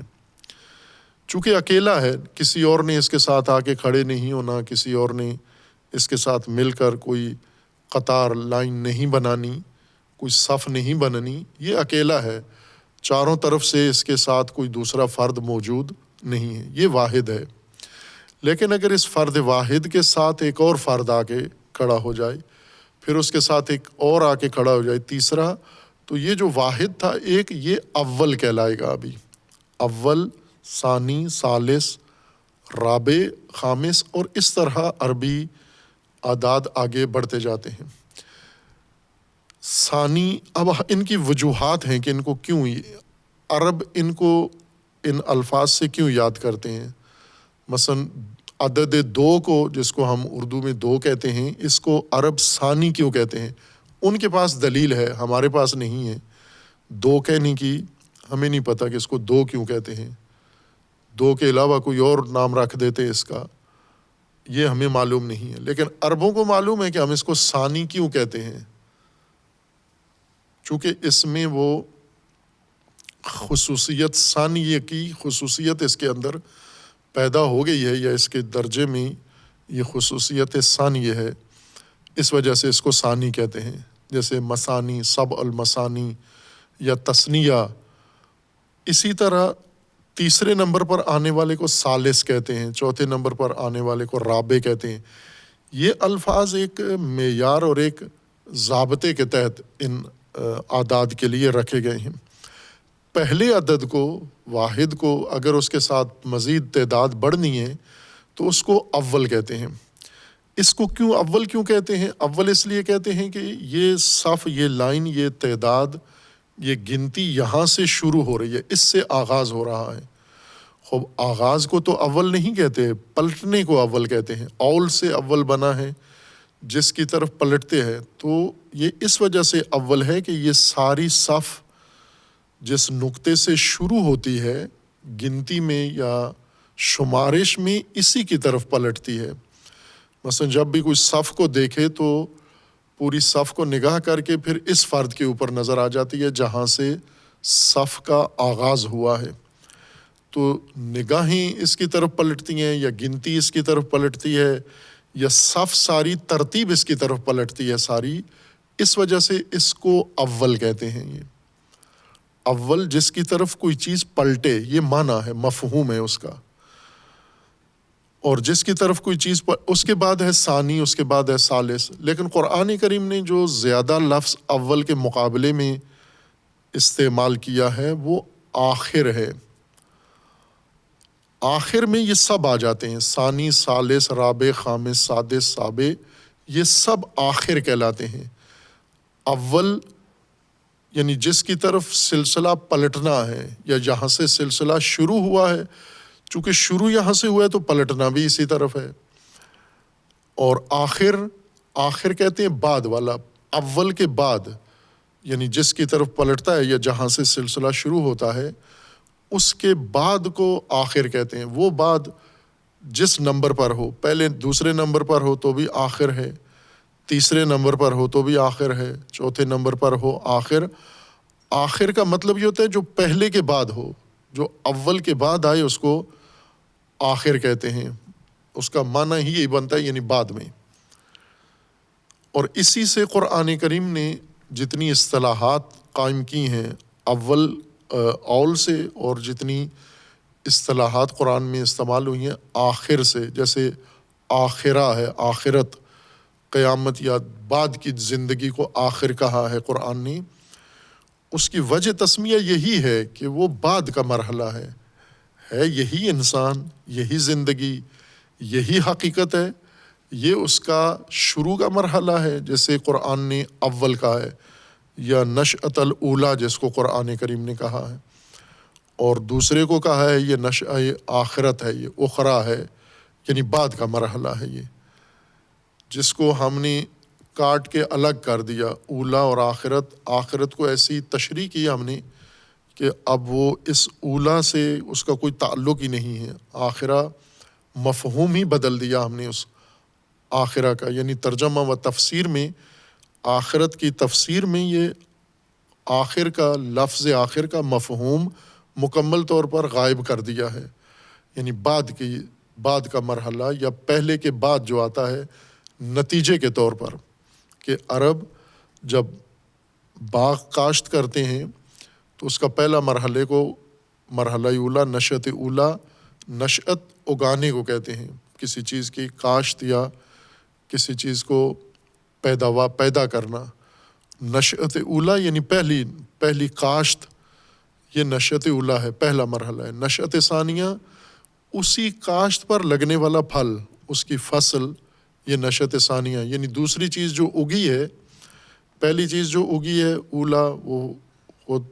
چونکہ اکیلا ہے، کسی اور نے اس کے ساتھ آ کے کھڑے نہیں ہونا، کسی اور نے اس کے ساتھ مل کر کوئی قطار لائن نہیں بنانی، کوئی صف نہیں بنانی، یہ اکیلا ہے، چاروں طرف سے اس کے ساتھ کوئی دوسرا فرد موجود نہیں ہے، یہ واحد ہے۔ لیکن اگر اس فرد واحد کے ساتھ ایک اور فرد آ کے کھڑا ہو جائے، پھر اس کے ساتھ ایک اور آ کے کھڑا ہو جائے، تیسرا، تو یہ جو واحد تھا ایک، یہ اول کہلائے گا ابھی۔ اول، ثانی، ثالث، رابع، خامس، اور اس طرح عربی اعداد آگے بڑھتے جاتے ہیں۔ ثانی، اب ان کی وجوہات ہیں کہ ان کو کیوں عرب ان الفاظ سے کیوں یاد کرتے ہیں۔ مثلا عدد 2 کو، جس کو ہم اردو میں 2 کہتے ہیں، اس کو عرب ثانی کیوں کہتے ہیں؟ ان کے پاس دلیل ہے، ہمارے پاس نہیں ہے 2 کہنے کی، ہمیں نہیں پتہ کہ اس کو 2 کیوں کہتے ہیں، 2 کے علاوہ کوئی اور نام رکھ دیتے اس کا، یہ ہمیں معلوم نہیں ہے۔ لیکن عربوں کو معلوم ہے کہ ہم اس کو ثانی کیوں کہتے ہیں، چونکہ اس میں وہ خصوصیت، ثانیہ کی خصوصیت اس کے اندر پیدا ہو گئی ہے، یا اس کے درجے میں یہ خصوصیت ثانیہ ہے، اس وجہ سے اس کو ثانی کہتے ہیں۔ جیسے مثانی، سبع المثانی یا تثنیہ۔ اسی طرح تیسرے نمبر پر آنے والے کو ثالث کہتے ہیں، چوتھے نمبر پر آنے والے کو رابع کہتے ہیں۔ یہ الفاظ ایک معیار اور ایک ضابطے کے تحت ان اعداد کے لیے رکھے گئے ہیں۔ پہلے عدد کو، واحد کو، اگر اس کے ساتھ مزید تعداد بڑھنی ہے تو اس کو اول کہتے ہیں۔ اس کو اول کیوں کہتے ہیں؟ اول اس لیے کہتے ہیں کہ یہ صف، یہ لائن، یہ تعداد، یہ گنتی یہاں سے شروع ہو رہی ہے، اس سے آغاز ہو رہا ہے۔ خوب، آغاز کو تو اول نہیں کہتے، پلٹنے کو اول کہتے ہیں۔ اول سے اول بنا ہے، جس کی طرف پلٹتے ہیں، تو یہ اس وجہ سے اول ہے کہ یہ ساری صف جس نقطے سے شروع ہوتی ہے گنتی میں یا شمارش میں، اسی کی طرف پلٹتی ہے۔ مثلا جب بھی کوئی صف کو دیکھے تو پوری صف کو نگاہ کر کے پھر اس فرد کے اوپر نظر آ جاتی ہے جہاں سے صف کا آغاز ہوا ہے، تو نگاہیں اس کی طرف پلٹتی ہیں، یا گنتی اس کی طرف پلٹتی ہے، یا صف ساری ترتیب اس کی طرف پلٹتی ہے ساری، اس وجہ سے اس کو اول کہتے ہیں۔ یہ اول جس کی طرف کوئی چیز پلٹے، یہ معنی ہے، مفہوم ہے اس کا۔ اور جس کی طرف کوئی چیز پر اس کے بعد ہے ثانی، اس کے بعد ہے ثالث. لیکن قرآن کریم نے جو زیادہ لفظ اول کے مقابلے میں استعمال کیا ہے وہ آخر ہے. آخر میں یہ سب آ جاتے ہیں، ثانی، ثالث، رابع، خامس، سادس، سابع، یہ سب آخر کہلاتے ہیں. اول یعنی جس کی طرف سلسلہ پلٹنا ہے یا جہاں سے سلسلہ شروع ہوا ہے، چونکہ شروع یہاں سے ہوا ہے تو پلٹنا بھی اسی طرف ہے. اور آخر، آخر کہتے ہیں بعد والا، اول کے بعد یعنی جس کی طرف پلٹتا ہے یا جہاں سے سلسلہ شروع ہوتا ہے اس کے بعد کو آخر کہتے ہیں. وہ بعد جس نمبر پر ہو، پہلے دوسرے نمبر پر ہو تو بھی آخر ہے، تیسرے نمبر پر ہو تو بھی آخر ہے، چوتھے نمبر پر ہو آخر. آخر کا مطلب یہ ہوتا ہے جو پہلے کے بعد ہو، جو اول کے بعد آئے اس کو آخر کہتے ہیں. اس کا معنی ہی یہی بنتا ہے، یعنی بعد میں. اور اسی سے قرآن کریم نے جتنی اصطلاحات قائم کی ہیں اول سے، اور جتنی اصطلاحات قرآن میں استعمال ہوئی ہیں آخر سے، جیسے آخرہ ہے، آخرت، قیامت یا بعد کی زندگی کو آخر کہا ہے قرآن نے. اس کی وجہ تسمیہ یہی ہے کہ وہ بعد کا مرحلہ ہے یہی انسان، یہی زندگی، یہی حقیقت ہے، یہ اس کا شروع کا مرحلہ ہے جیسے قرآن نے اول کہا ہے، یا نشأۃ الاولیٰ جس کو قرآن کریم نے کہا ہے. اور دوسرے کو کہا ہے یہ نشأہ آخرت ہے، یہ اخرى ہے، یعنی بعد کا مرحلہ ہے. یہ جس کو ہم نے کاٹ کے الگ کر دیا، اولیٰ اور آخرت. آخرت کو ایسی تشریح کی ہم نے کہ اب وہ اس اولیٰ سے اس کا کوئی تعلق ہی نہیں ہے. آخرہ مفہوم ہی بدل دیا ہم نے اس آخرہ کا. یعنی ترجمہ و تفسیر میں، آخرت کی تفسیر میں یہ آخر کا لفظ، آخر کا مفہوم مکمل طور پر غائب کر دیا ہے. یعنی بعد کا مرحلہ یا پہلے کے بعد جو آتا ہے نتیجے کے طور پر، کہ عرب جب باغ کاشت کرتے ہیں تو اس کا پہلا مرحلے کو مرحلہ اولیٰ، نشأۃ اولیٰ، نشأت اگانے کو کہتے ہیں، کسی چیز کی کاشت یا کسی چیز کو پیدا کرنا. نشأۃ اولیٰ یعنی پہلی کاشت، یہ نشأۃ اولیٰ ہے، پہلا مرحلہ ہے. نشأۃ ثانیہ اسی کاشت پر لگنے والا پھل، اس کی فصل، یہ نشأۃ ثانیہ. یعنی دوسری چیز جو اگی ہے، پہلی چیز جو اگی ہے اولیٰ وہ خود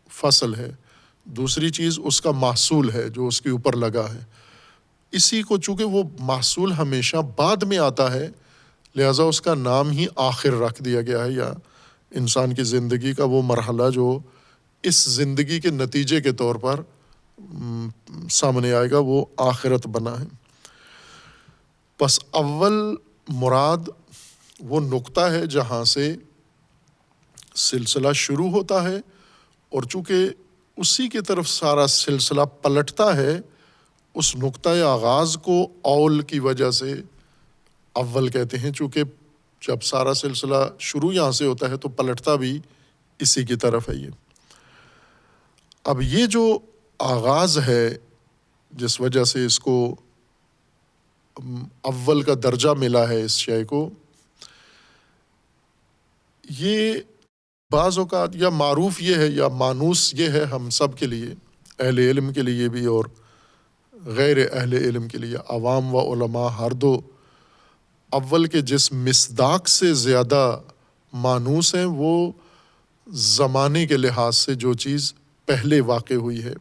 فصل ہے، دوسری چیز اس کا محصول ہے جو اس کے اوپر لگا ہے. اسی کو چونکہ وہ محصول ہمیشہ بعد میں آتا ہے لہٰذا اس کا نام ہی آخر رکھ دیا گیا ہے، یا انسان کی زندگی کا وہ مرحلہ جو اس زندگی کے نتیجے کے طور پر سامنے آئے گا وہ آخرت بنا ہے. پس اول مراد وہ نقطہ ہے جہاں سے سلسلہ شروع ہوتا ہے، اور چونکہ اسی کی طرف سارا سلسلہ پلٹتا ہے، اس نقطہ آغاز کو اول کی وجہ سے اول کہتے ہیں. چونکہ جب سارا سلسلہ شروع یہاں سے ہوتا ہے تو پلٹتا بھی اسی کی طرف ہے. اب یہ جو آغاز ہے جس وجہ سے اس کو اول کا درجہ ملا ہے اس شے کو، یہ بعض اوقات یا معروف یہ ہے یا مانوس یہ ہے ہم سب کے لیے، اہل علم کے لیے بھی اور غیر اہل علم کے لیے، عوام و علماء ہر دو، اول کے جس مصداق سے زیادہ مانوس ہیں وہ زمانے کے لحاظ سے جو چیز پہلے واقع ہوئی ہے،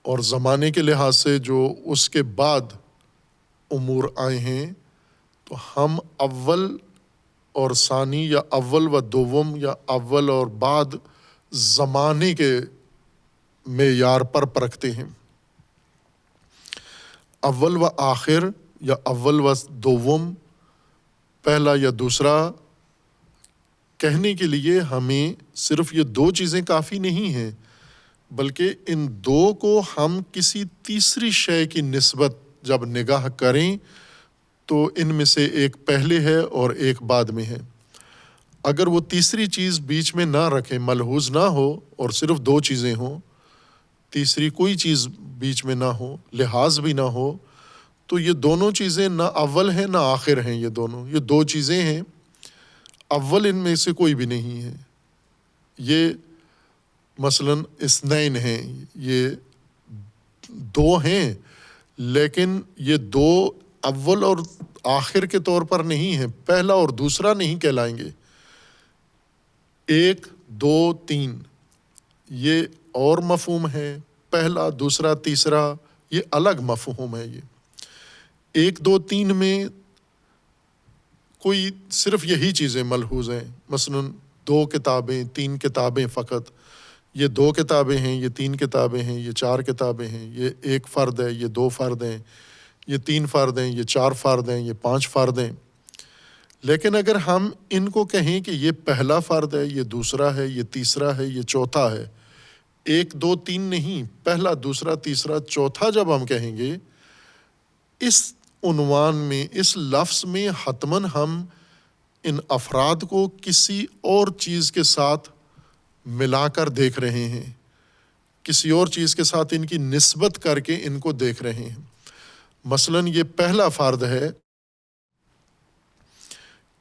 اور زمانے کے لحاظ سے جو اس کے بعد امور آئے ہیں. تو ہم اول اور ثانی یا اول و دوم یا اول اور بعد زمانے کے معیار پر پرکھتے ہیں. اول و آخر یا اول و دوم، پہلا یا دوسرا کہنے کے لیے ہمیں صرف یہ دو چیزیں کافی نہیں ہیں، بلکہ ان دو کو ہم کسی تیسری شے کی نسبت جب نگاہ کریں تو ان میں سے ایک پہلے ہے اور ایک بعد میں ہے. اگر وہ تیسری چیز بیچ میں نہ رکھیں، ملحوظ نہ ہو، اور صرف دو چیزیں ہوں، تیسری کوئی چیز بیچ میں نہ ہو، لحاظ بھی نہ ہو، تو یہ دونوں چیزیں نہ اول ہیں نہ آخر ہیں، یہ دو چیزیں ہیں، اول ان میں سے کوئی بھی نہیں ہے۔ یہ مثلاً اثنین ہیں، یہ دو ہیں، لیکن یہ دو اول اور آخر کے طور پر نہیں ہیں، پہلا اور دوسرا نہیں کہلائیں گے۔ ایک، دو، تین یہ اور مفہوم ہے، پہلا، دوسرا، تیسرا یہ الگ مفہوم ہے۔ یہ ایک، دو، تین میں کوئی صرف یہی چیزیں ملحوظ ہیں، مثلاً 2 کتابیں، 3 کتابیں فقط، یہ 2 کتابیں ہیں، یہ 3 کتابیں ہیں، یہ 4 کتابیں ہیں، یہ 1 فرد ہے، یہ 2 فرد ہیں، یہ 3 فرد ہیں، یہ 4 فرد ہیں، یہ 5 فرد ہیں۔ لیکن اگر ہم ان کو کہیں کہ یہ پہلا فرد ہے، یہ دوسرا ہے، یہ تیسرا ہے، یہ چوتھا ہے، 1، 2، 3 نہیں، پہلا، دوسرا، تیسرا، چوتھا جب ہم کہیں گے، اس عنوان میں، اس لفظ میں حتماً ہم ان افراد کو کسی اور چیز کے ساتھ ملا کر دیکھ رہے ہیں، کسی اور چیز کے ساتھ ان کی نسبت کر کے ان کو دیکھ رہے ہیں۔ مثلاً یہ پہلا فرد ہے،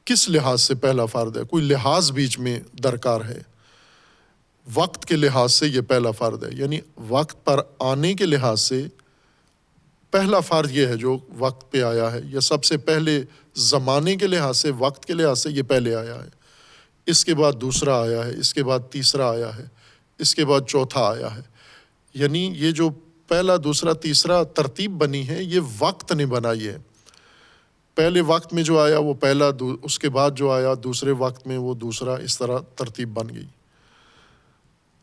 کس لحاظ سے پہلا فرد ہے؟ کوئی لحاظ بیچ میں درکار ہے۔ وقت کے لحاظ سے یہ پہلا فرد ہے، یعنی وقت پر آنے کے لحاظ سے پہلا فرد یہ ہے جو وقت پہ آیا ہے، یا سب سے پہلے زمانے کے لحاظ سے، وقت کے لحاظ سے یہ پہلے آیا ہے، اس کے بعد دوسرا آیا ہے، اس کے بعد تیسرا آیا ہے، اس کے بعد چوتھا آیا ہے۔ یعنی یہ جو پہلا، دوسرا، تیسرا ترتیب بنی ہے، یہ وقت نے بنائی ہے۔ پہلے وقت میں جو آیا وہ پہلا، اس کے بعد جو آیا دوسرے وقت میں وہ دوسرا، اس طرح ترتیب بن گئی۔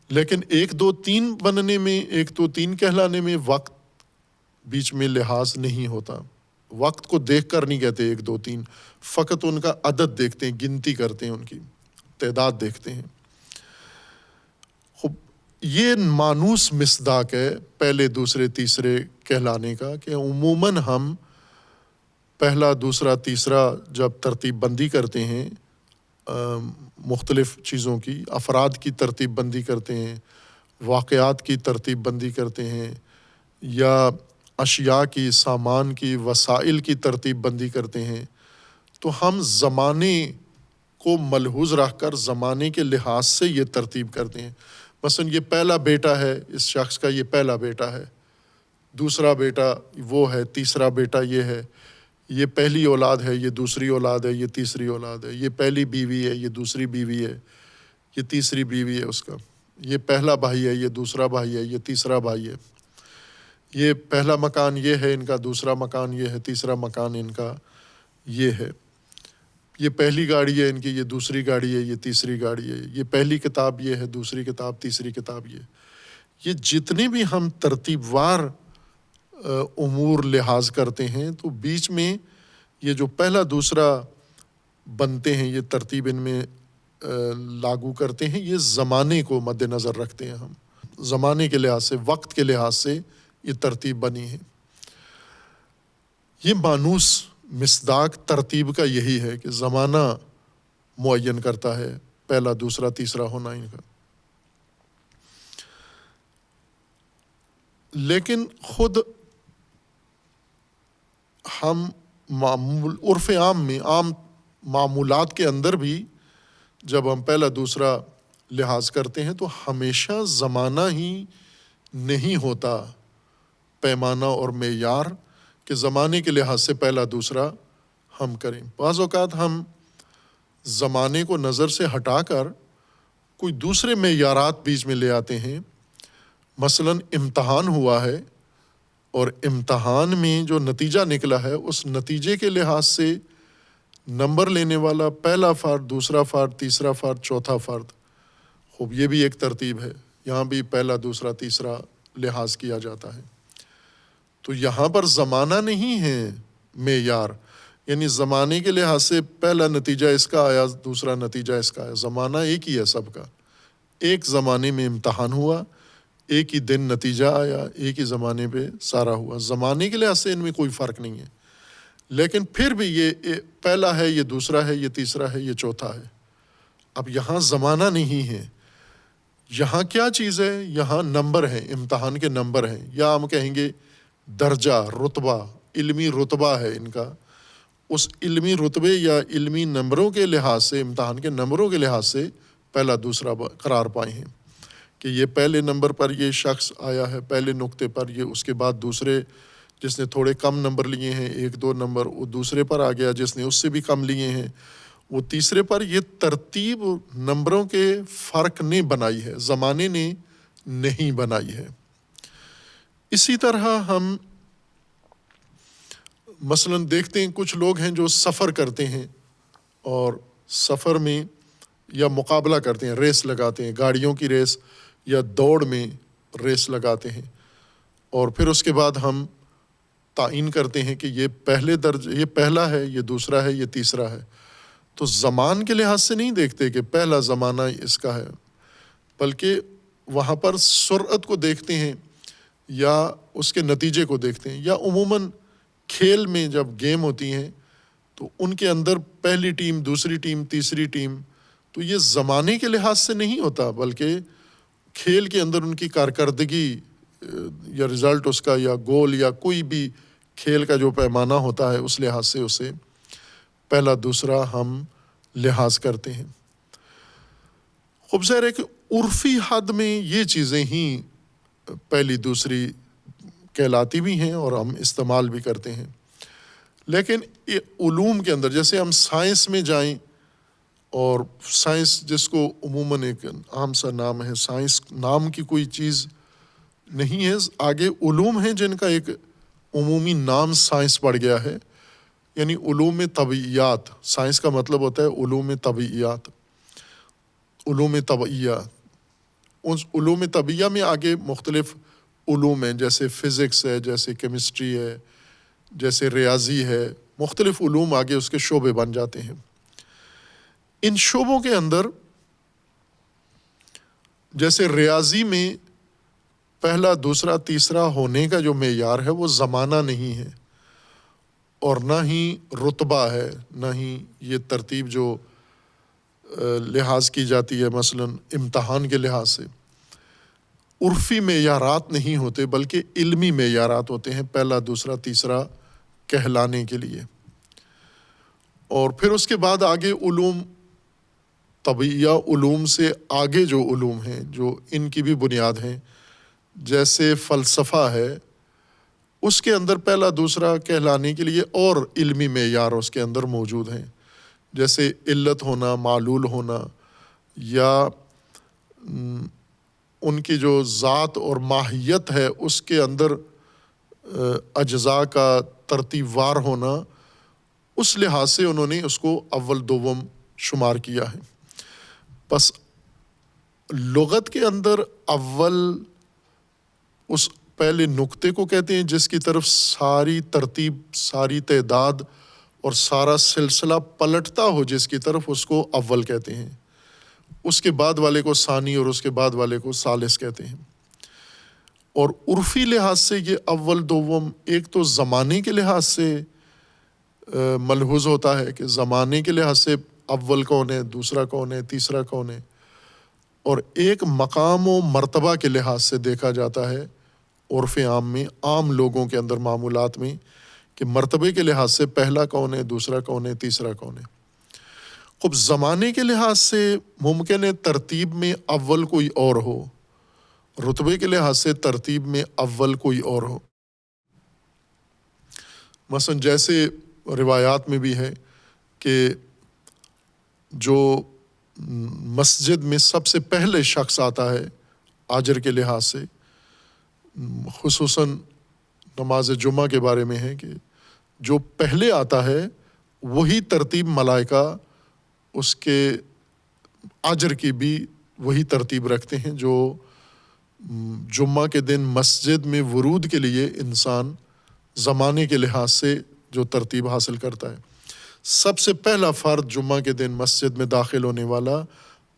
لیکن 1، 2، 3 بننے میں، 1، 2، 3 کہلانے میں وقت بیچ میں لحاظ نہیں ہوتا۔ وقت کو دیکھ کر نہیں کہتے 1، 2، 3، فقط ان کا عدد دیکھتے ہیں، گنتی کرتے ہیں، ان کی تعداد دیکھتے ہیں۔ یہ مانوس مصداق ہے پہلے، دوسرے، تیسرے کہلانے کا، کہ عموماً ہم پہلا، دوسرا، تیسرا جب ترتیب بندی کرتے ہیں مختلف چیزوں کی، افراد کی ترتیب بندی کرتے ہیں، واقعات کی ترتیب بندی کرتے ہیں، یا اشیاء کی، سامان کی، وسائل کی ترتیب بندی کرتے ہیں، تو ہم زمانے کو ملحوظ رکھ کر زمانے کے لحاظ سے یہ ترتیب کرتے ہیں۔ مثلا یہ پہلا بیٹا ہے، اس شخص کا یہ پہلا بیٹا ہے، دوسرا بیٹا وہ ہے، تیسرا بیٹا یہ ہے، یہ پہلی اولاد ہے، یہ دوسری اولاد ہے، یہ تیسری اولاد ہے، یہ پہلی بیوی ہے، یہ دوسری بیوی ہے، یہ تیسری بیوی ہے اس کا، یہ پہلا بھائی ہے، یہ دوسرا بھائی ہے، یہ تیسرا بھائی ہے، یہ پہلا مکان یہ ہے ان کا، دوسرا مکان یہ ہے، تیسرا مکان ان کا یہ ہے، یہ پہلی گاڑی ہے ان کی، یہ دوسری گاڑی ہے، یہ تیسری گاڑی ہے، یہ پہلی کتاب یہ ہے، دوسری کتاب، تیسری کتاب یہ جتنے بھی ہم ترتیب وار امور لحاظ کرتے ہیں، تو بیچ میں یہ جو پہلا، دوسرا بنتے ہیں، یہ ترتیب ان میں لاگو کرتے ہیں، یہ زمانے کو مد نظر رکھتے ہیں، ہم زمانے کے لحاظ سے، وقت کے لحاظ سے یہ ترتیب بنی ہے۔ یہ مانوس مصداق ترتیب کا یہی ہے کہ زمانہ معین کرتا ہے پہلا، دوسرا، تیسرا ہونا ان کا۔ لیکن خود ہم عرف عام میں، عام معمولات کے اندر بھی جب ہم پہلا، دوسرا لحاظ کرتے ہیں تو ہمیشہ زمانہ ہی نہیں ہوتا پیمانہ اور معیار کہ زمانے کے لحاظ سے پہلا، دوسرا ہم کریں۔ بعض اوقات ہم زمانے کو نظر سے ہٹا کر کوئی دوسرے معیارات بیچ میں لے آتے ہیں۔ مثلاً امتحان ہوا ہے، اور امتحان میں جو نتیجہ نکلا ہے، اس نتیجے کے لحاظ سے نمبر لینے والا پہلا فرد، دوسرا فرد، تیسرا فرد، چوتھا فرد، خوب یہ بھی ایک ترتیب ہے، یہاں بھی پہلا، دوسرا، تیسرا لحاظ کیا جاتا ہے۔ تو یہاں پر زمانہ نہیں ہے معیار، یعنی زمانے کے لحاظ سے پہلا نتیجہ اس کا آیا، دوسرا نتیجہ اس کا آیا، زمانہ ایک ہی ہے سب کا، ایک زمانے میں امتحان ہوا، ایک ہی دن نتیجہ آیا، ایک ہی زمانے پہ سارا ہوا، زمانے کے لحاظ سے ان میں کوئی فرق نہیں ہے۔ لیکن پھر بھی یہ پہلا ہے، یہ دوسرا ہے، یہ تیسرا ہے، یہ چوتھا ہے۔ اب یہاں زمانہ نہیں ہے، یہاں کیا چیز ہے؟ یہاں نمبر ہیں، امتحان کے نمبر ہیں، یا ہم کہیں گے درجہ، رتبہ، علمی رتبہ ہے ان کا، اس علمی رتبے یا علمی نمبروں کے لحاظ سے، امتحان کے نمبروں کے لحاظ سے پہلا دوسرا قرار پائے ہیں کہ یہ پہلے نمبر پر یہ شخص آیا ہے، پہلے نقطے پر یہ، اس کے بعد دوسرے جس نے تھوڑے کم نمبر لیے ہیں 1-2 نمبر، وہ دوسرے پر آ گیا، جس نے اس سے بھی کم لیے ہیں وہ تیسرے پر۔ یہ ترتیب نمبروں کے فرق نے بنائی ہے، زمانے نے نہیں بنائی ہے۔ اسی طرح ہم مثلاً دیکھتے ہیں کچھ لوگ ہیں جو سفر کرتے ہیں اور سفر میں یا مقابلہ کرتے ہیں، ریس لگاتے ہیں، گاڑیوں کی ریس یا دوڑ میں ریس لگاتے ہیں، اور پھر اس کے بعد ہم تعین کرتے ہیں کہ یہ یہ پہلا ہے، یہ دوسرا ہے، یہ تیسرا ہے۔ تو زمان کے لحاظ سے نہیں دیکھتے کہ پہلا زمانہ اس کا ہے، بلکہ وہاں پر سرعت کو دیکھتے ہیں یا اس کے نتیجے کو دیکھتے ہیں۔ یا عموماً کھیل میں جب گیم ہوتی ہیں تو ان کے اندر پہلی ٹیم، دوسری ٹیم، تیسری ٹیم، تو یہ زمانے کے لحاظ سے نہیں ہوتا، بلکہ کھیل کے اندر ان کی کارکردگی یا رزلٹ اس کا، یا گول، یا کوئی بھی کھیل کا جو پیمانہ ہوتا ہے اس لحاظ سے اسے پہلا دوسرا ہم لحاظ کرتے ہیں۔ خوب ظاہر ہے کہ عرفی حد میں یہ چیزیں ہی پہلی دوسری کہلاتی بھی ہیں اور ہم استعمال بھی کرتے ہیں، لیکن علوم کے اندر جیسے ہم سائنس میں جائیں، اور سائنس جس کو عموماً ایک عام سا نام ہے، سائنس نام کی کوئی چیز نہیں ہے، آگے علوم ہیں جن کا ایک عمومی نام سائنس پڑ گیا ہے، یعنی علوم طبیعیات۔ سائنس کا مطلب ہوتا ہے علوم طبیعیات، علوم طبیعیہ۔ اس علوم طبیعیہ میں آگے مختلف علوم ہیں، جیسے فزکس ہے، جیسے کیمسٹری ہے، جیسے ریاضی ہے، مختلف علوم آگے اس کے شعبے بن جاتے ہیں۔ ان شعبوں کے اندر جیسے ریاضی میں پہلا دوسرا تیسرا ہونے کا جو معیار ہے وہ زمانہ نہیں ہے، اور نہ ہی رتبہ ہے، نہ ہی یہ ترتیب جو لحاظ کی جاتی ہے مثلاً امتحان کے لحاظ سے۔ عرفی معیارات نہیں ہوتے بلکہ علمی معیارات ہوتے ہیں پہلا دوسرا تیسرا کہلانے کے لیے۔ اور پھر اس کے بعد آگے علوم طبیعیہ، علوم سے آگے جو علوم ہیں جو ان کی بھی بنیاد ہیں، جیسے فلسفہ ہے، اس کے اندر پہلا دوسرا کہلانے کے لیے اور علمی معیار اس کے اندر موجود ہیں، جیسے علت ہونا، معلول ہونا، یا ان کی جو ذات اور ماہیت ہے اس کے اندر اجزاء کا ترتیب وار ہونا، اس لحاظ سے انہوں نے اس کو اول دوم شمار کیا ہے۔ بس لغت کے اندر اول اس پہلے نقطے کو کہتے ہیں جس کی طرف ساری ترتیب، ساری تعداد اور سارا سلسلہ پلٹتا ہو، جس کی طرف اس کو اول کہتے ہیں۔ اس کے بعد والے کو ثانی اور اس کے بعد والے کو ثالث کہتے ہیں۔ اور عرفی لحاظ سے یہ اول دوم ایک تو زمانے کے لحاظ سے ملحوظ ہوتا ہے کہ زمانے کے لحاظ سے اول کون ہے، دوسرا کون ہے، تیسرا کون ہے، اور ایک مقام و مرتبہ کے لحاظ سے دیکھا جاتا ہے عرف عام میں، عام لوگوں کے اندر معمولات میں، کہ مرتبے کے لحاظ سے پہلا کون ہے، دوسرا کون ہے، تیسرا کون ہے۔ خب زمانے کے لحاظ سے ممکن ہے ترتیب میں اول کوئی اور ہو، رتبے کے لحاظ سے ترتیب میں اول کوئی اور ہو۔ مثلا جیسے روایات میں بھی ہے کہ جو مسجد میں سب سے پہلے شخص آتا ہے اجر کے لحاظ سے، خصوصاً نماز جمعہ کے بارے میں ہے کہ جو پہلے آتا ہے وہی ترتیب ملائکہ اس کے اجر کی بھی وہی ترتیب رکھتے ہیں جو جمعہ کے دن مسجد میں ورود کے لیے انسان زمانے کے لحاظ سے جو ترتیب حاصل کرتا ہے۔ سب سے پہلا فرد جمعہ کے دن مسجد میں داخل ہونے والا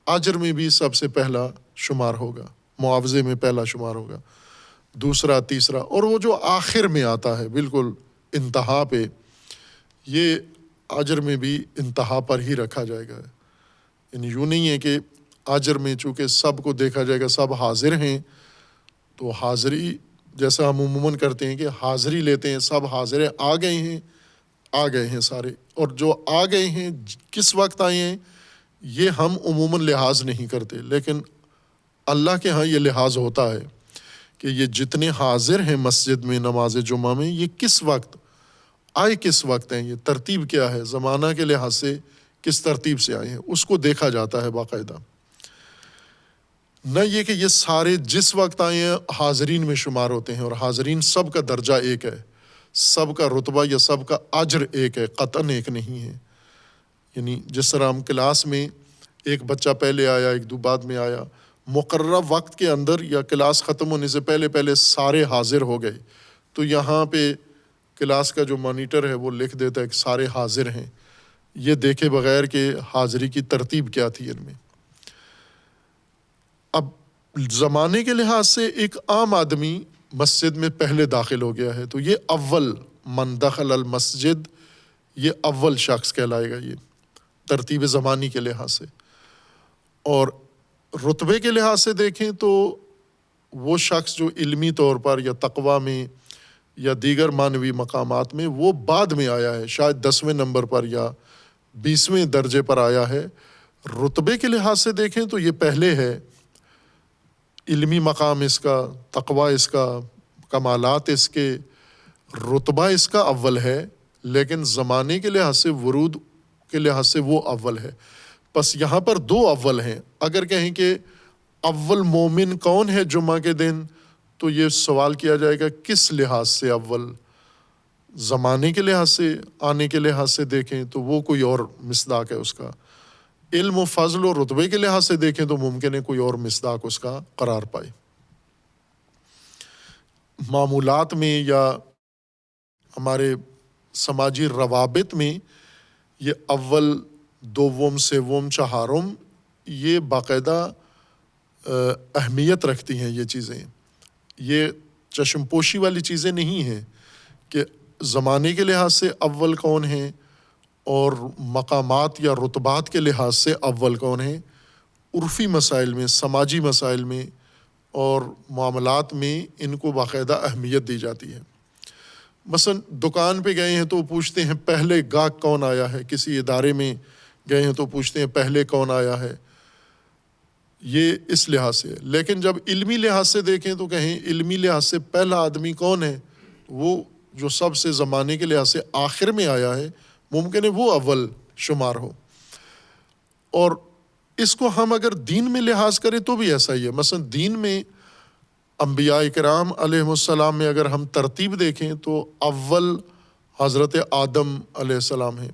اجر میں بھی سب سے پہلا شمار ہوگا، معاوضے میں پہلا شمار ہوگا، دوسرا، تیسرا، اور وہ جو آخر میں آتا ہے بالکل انتہا پہ، یہ اجر میں بھی انتہا پر ہی رکھا جائے گا۔ یعنی یوں نہیں ہے کہ اجر میں چونکہ سب کو دیکھا جائے گا، سب حاضر ہیں تو حاضری جیسا ہم عموماً کرتے ہیں کہ حاضری لیتے ہیں، سب حاضر آ گئے ہیں سارے، اور جو آ گئے ہیں کس وقت آئے ہیں یہ ہم عموماً لحاظ نہیں کرتے، لیکن اللہ کے ہاں یہ لحاظ ہوتا ہے کہ یہ جتنے حاضر ہیں مسجد میں نماز جمعہ میں یہ کس وقت آئے، کس وقت ہیں، یہ ترتیب کیا ہے، زمانہ کے لحاظ سے کس ترتیب سے آئے ہیں، اس کو دیکھا جاتا ہے باقاعدہ۔ نہ یہ کہ یہ سارے جس وقت آئے ہیں حاضرین میں شمار ہوتے ہیں، اور حاضرین سب کا درجہ ایک ہے، سب کا رتبہ یا سب کا اجر ایک ہے، قطعاً ایک نہیں ہے۔ یعنی جس طرح ہم کلاس میں ایک بچہ پہلے آیا، ایک دو بعد میں آیا، مقررہ وقت کے اندر یا کلاس ختم ہونے سے پہلے سارے حاضر ہو گئے، تو یہاں پہ کلاس کا جو مانیٹر ہے وہ لکھ دیتا ہے کہ سارے حاضر ہیں، یہ دیکھے بغیر کہ حاضری کی ترتیب کیا تھی ان میں۔ اب زمانے کے لحاظ سے ایک عام آدمی مسجد میں پہلے داخل ہو گیا ہے تو یہ اول من دخل المسجد، یہ اول شخص کہلائے گا یہ ترتیب زمانی کے لحاظ سے۔ اور رتبے کے لحاظ سے دیکھیں تو وہ شخص جو علمی طور پر یا تقویٰ میں یا دیگر معنوی مقامات میں وہ بعد میں آیا ہے، شاید 10ویں نمبر پر یا 20ویں درجے پر آیا ہے۔ رتبے کے لحاظ سے دیکھیں تو یہ پہلے ہے، علمی مقام اس کا، تقویٰ اس کا، کمالات اس کے، رتبہ اس کا اول ہے، لیکن زمانے کے لحاظ سے، ورود کے لحاظ سے وہ اول ہے۔ بس یہاں پر دو اول ہیں۔ اگر کہیں کہ اول مومن کون ہے جمعہ کے دن، تو یہ سوال کیا جائے گا کس لحاظ سے اول؟ زمانے کے لحاظ سے، آنے کے لحاظ سے دیکھیں تو وہ کوئی اور مصداق ہے اس کا، علم و فضل و رتبے کے لحاظ سے دیکھیں تو ممکن ہے کوئی اور مصداق اس کا قرار پائے۔ معمولات میں یا ہمارے سماجی روابط میں یہ اول، دوم، سوم، چہارم یہ باقاعدہ اہمیت رکھتی ہیں۔ یہ چیزیں، یہ چشم پوشی والی چیزیں نہیں ہیں کہ زمانے کے لحاظ سے اول کون ہیں اور مقامات یا رتبات کے لحاظ سے اول کون ہیں۔ عرفی مسائل میں، سماجی مسائل میں اور معاملات میں ان کو باقاعدہ اہمیت دی جاتی ہے۔ مثلا دکان پہ گئے ہیں تو پوچھتے ہیں پہلے گاہک کون آیا ہے، کسی ادارے میں گئے ہیں تو پوچھتے ہیں پہلے کون آیا ہے، یہ اس لحاظ سے ہے۔ لیکن جب علمی لحاظ سے دیکھیں تو کہیں علمی لحاظ سے پہلا آدمی کون ہے، وہ جو سب سے زمانے کے لحاظ سے آخر میں آیا ہے، ممکن ہے وہ اول شمار ہو۔ اور اس کو ہم اگر دین میں لحاظ کریں تو بھی ایسا ہی ہے۔ مثلا دین میں انبیاء کرام علیہ السلام میں اگر ہم ترتیب دیکھیں تو اول حضرت آدم علیہ السلام ہیں،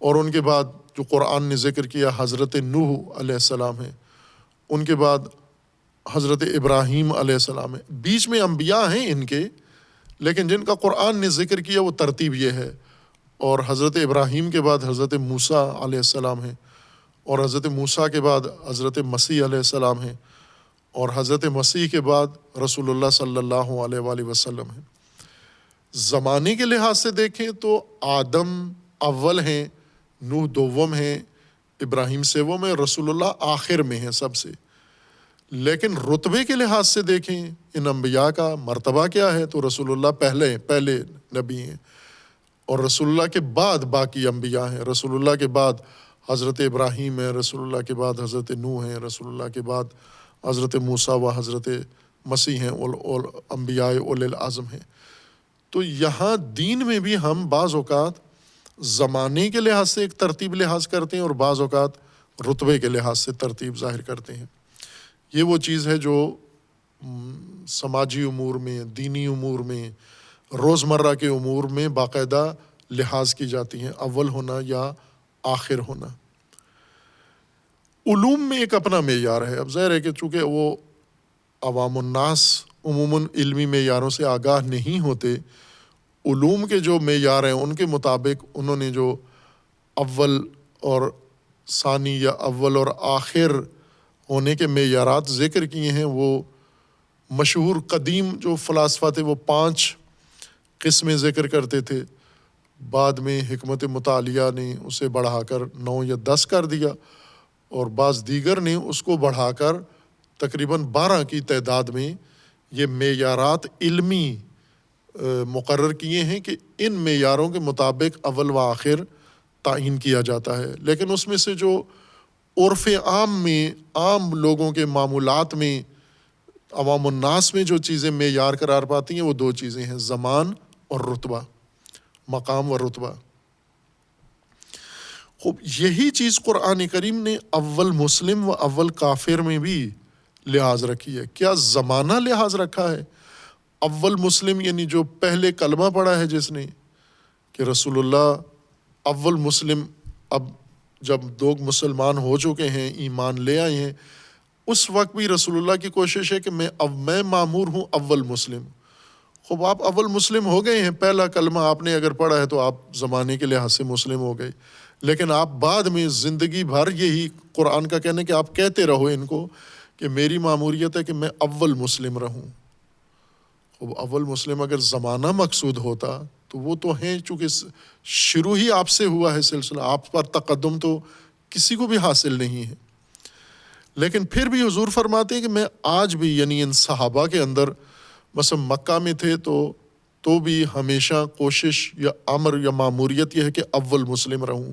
اور ان کے بعد جو قرآن نے ذکر کیا حضرت نوح علیہ السلام ہیں، ان کے بعد حضرت ابراہیم علیہ السلام ہے۔ بیچ میں انبیاء ہیں ان کے، لیکن جن کا قرآن نے ذکر کیا وہ ترتیب یہ ہے۔ اور حضرت ابراہیم کے بعد حضرت موسیٰ علیہ السلام ہیں، اور حضرت موسیٰ کے بعد حضرت مسیح علیہ السلام ہیں، اور حضرت مسیح کے بعد رسول اللہ صلی اللہ علیہ وآلہ وسلم ہیں۔ زمانے کے لحاظ سے دیکھیں تو آدم اول ہیں، نوح دوم ہیں، ابراہیم سوم ہے، رسول اللہ آخر میں ہیں سب سے۔ لیکن رتبے کے لحاظ سے دیکھیں ان انبیاء کا مرتبہ کیا ہے تو رسول اللہ پہلے نبی ہیں، اور رسول اللہ کے بعد باقی انبیاء ہیں۔ رسول اللہ کے بعد حضرت ابراہیم ہے، رسول اللہ کے بعد حضرت نوح ہیں، رسول اللہ کے بعد حضرت موسیٰ و حضرت مسیح ہیں، اور انبیاء اولی العزم ہیں۔ تو یہاں دین میں بھی ہم بعض اوقات زمانے کے لحاظ سے ایک ترتیب لحاظ کرتے ہیں اور بعض اوقات رتبے کے لحاظ سے ترتیب ظاہر کرتے ہیں۔ یہ وہ چیز ہے جو سماجی امور میں، دینی امور میں، روزمرہ کے امور میں باقاعدہ لحاظ کی جاتی ہیں، اول ہونا یا آخر ہونا۔ علوم میں ایک اپنا معیار ہے۔ اب ظاہر ہے کہ چونکہ وہ عوام الناس عموماً علمی معیاروں سے آگاہ نہیں ہوتے، علوم کے جو معیار ہیں ان کے مطابق انہوں نے جو اول اور ثانی یا اول اور آخر ہونے کے معیارات ذکر کیے ہیں، وہ مشہور قدیم جو فلاسفہ تھے وہ 5 قسمیں ذکر کرتے تھے، بعد میں حکمت مطالعہ نے اسے بڑھا کر 9 یا 10 کر دیا، اور بعض دیگر نے اس کو بڑھا کر تقریباً 12 کی تعداد میں یہ معیارات علمی مقرر کیے ہیں کہ ان معیاروں کے مطابق اول و آخر تعین کیا جاتا ہے، لیکن اس میں سے جو عرف عام میں، عام لوگوں کے معمولات میں، عوام الناس میں جو چیزیں معیار قرار پاتی ہیں وہ دو چیزیں ہیں، زمان اور رتبہ، مقام و رتبہ۔ خوب یہی چیز قرآن کریم نے اول مسلم و اول کافر میں بھی لحاظ رکھی ہے۔ کیا زمانہ لحاظ رکھا ہے؟ اول مسلم یعنی جو پہلے کلمہ پڑھا ہے جس نے، کہ رسول اللہ اول مسلم، اب جب لوگ مسلمان ہو چکے ہیں، ایمان لے آئے ہیں، اس وقت بھی رسول اللہ کی کوشش ہے کہ میں مامور ہوں اول مسلم۔ خوب آپ اول مسلم ہو گئے ہیں، پہلا کلمہ آپ نے اگر پڑھا ہے تو آپ زمانے کے لحاظ سے مسلم ہو گئے، لیکن آپ بعد میں زندگی بھر یہی قرآن کا کہنا ہے کہ آپ کہتے رہو ان کو کہ میری ماموریت ہے کہ میں اول مسلم رہوں۔ خوب اول مسلم اگر زمانہ مقصود ہوتا تو وہ تو ہیں، چونکہ شروع ہی آپ سے ہوا ہے سلسلہ، آپ پر تقدم تو کسی کو بھی حاصل نہیں ہے۔ لیکن پھر بھی حضور فرماتے ہیں کہ میں آج بھی، یعنی ان صحابہ کے اندر مثلا مکہ میں تھے تو بھی ہمیشہ کوشش یا امر یا ماموریت یہ ہے کہ اول مسلم رہوں،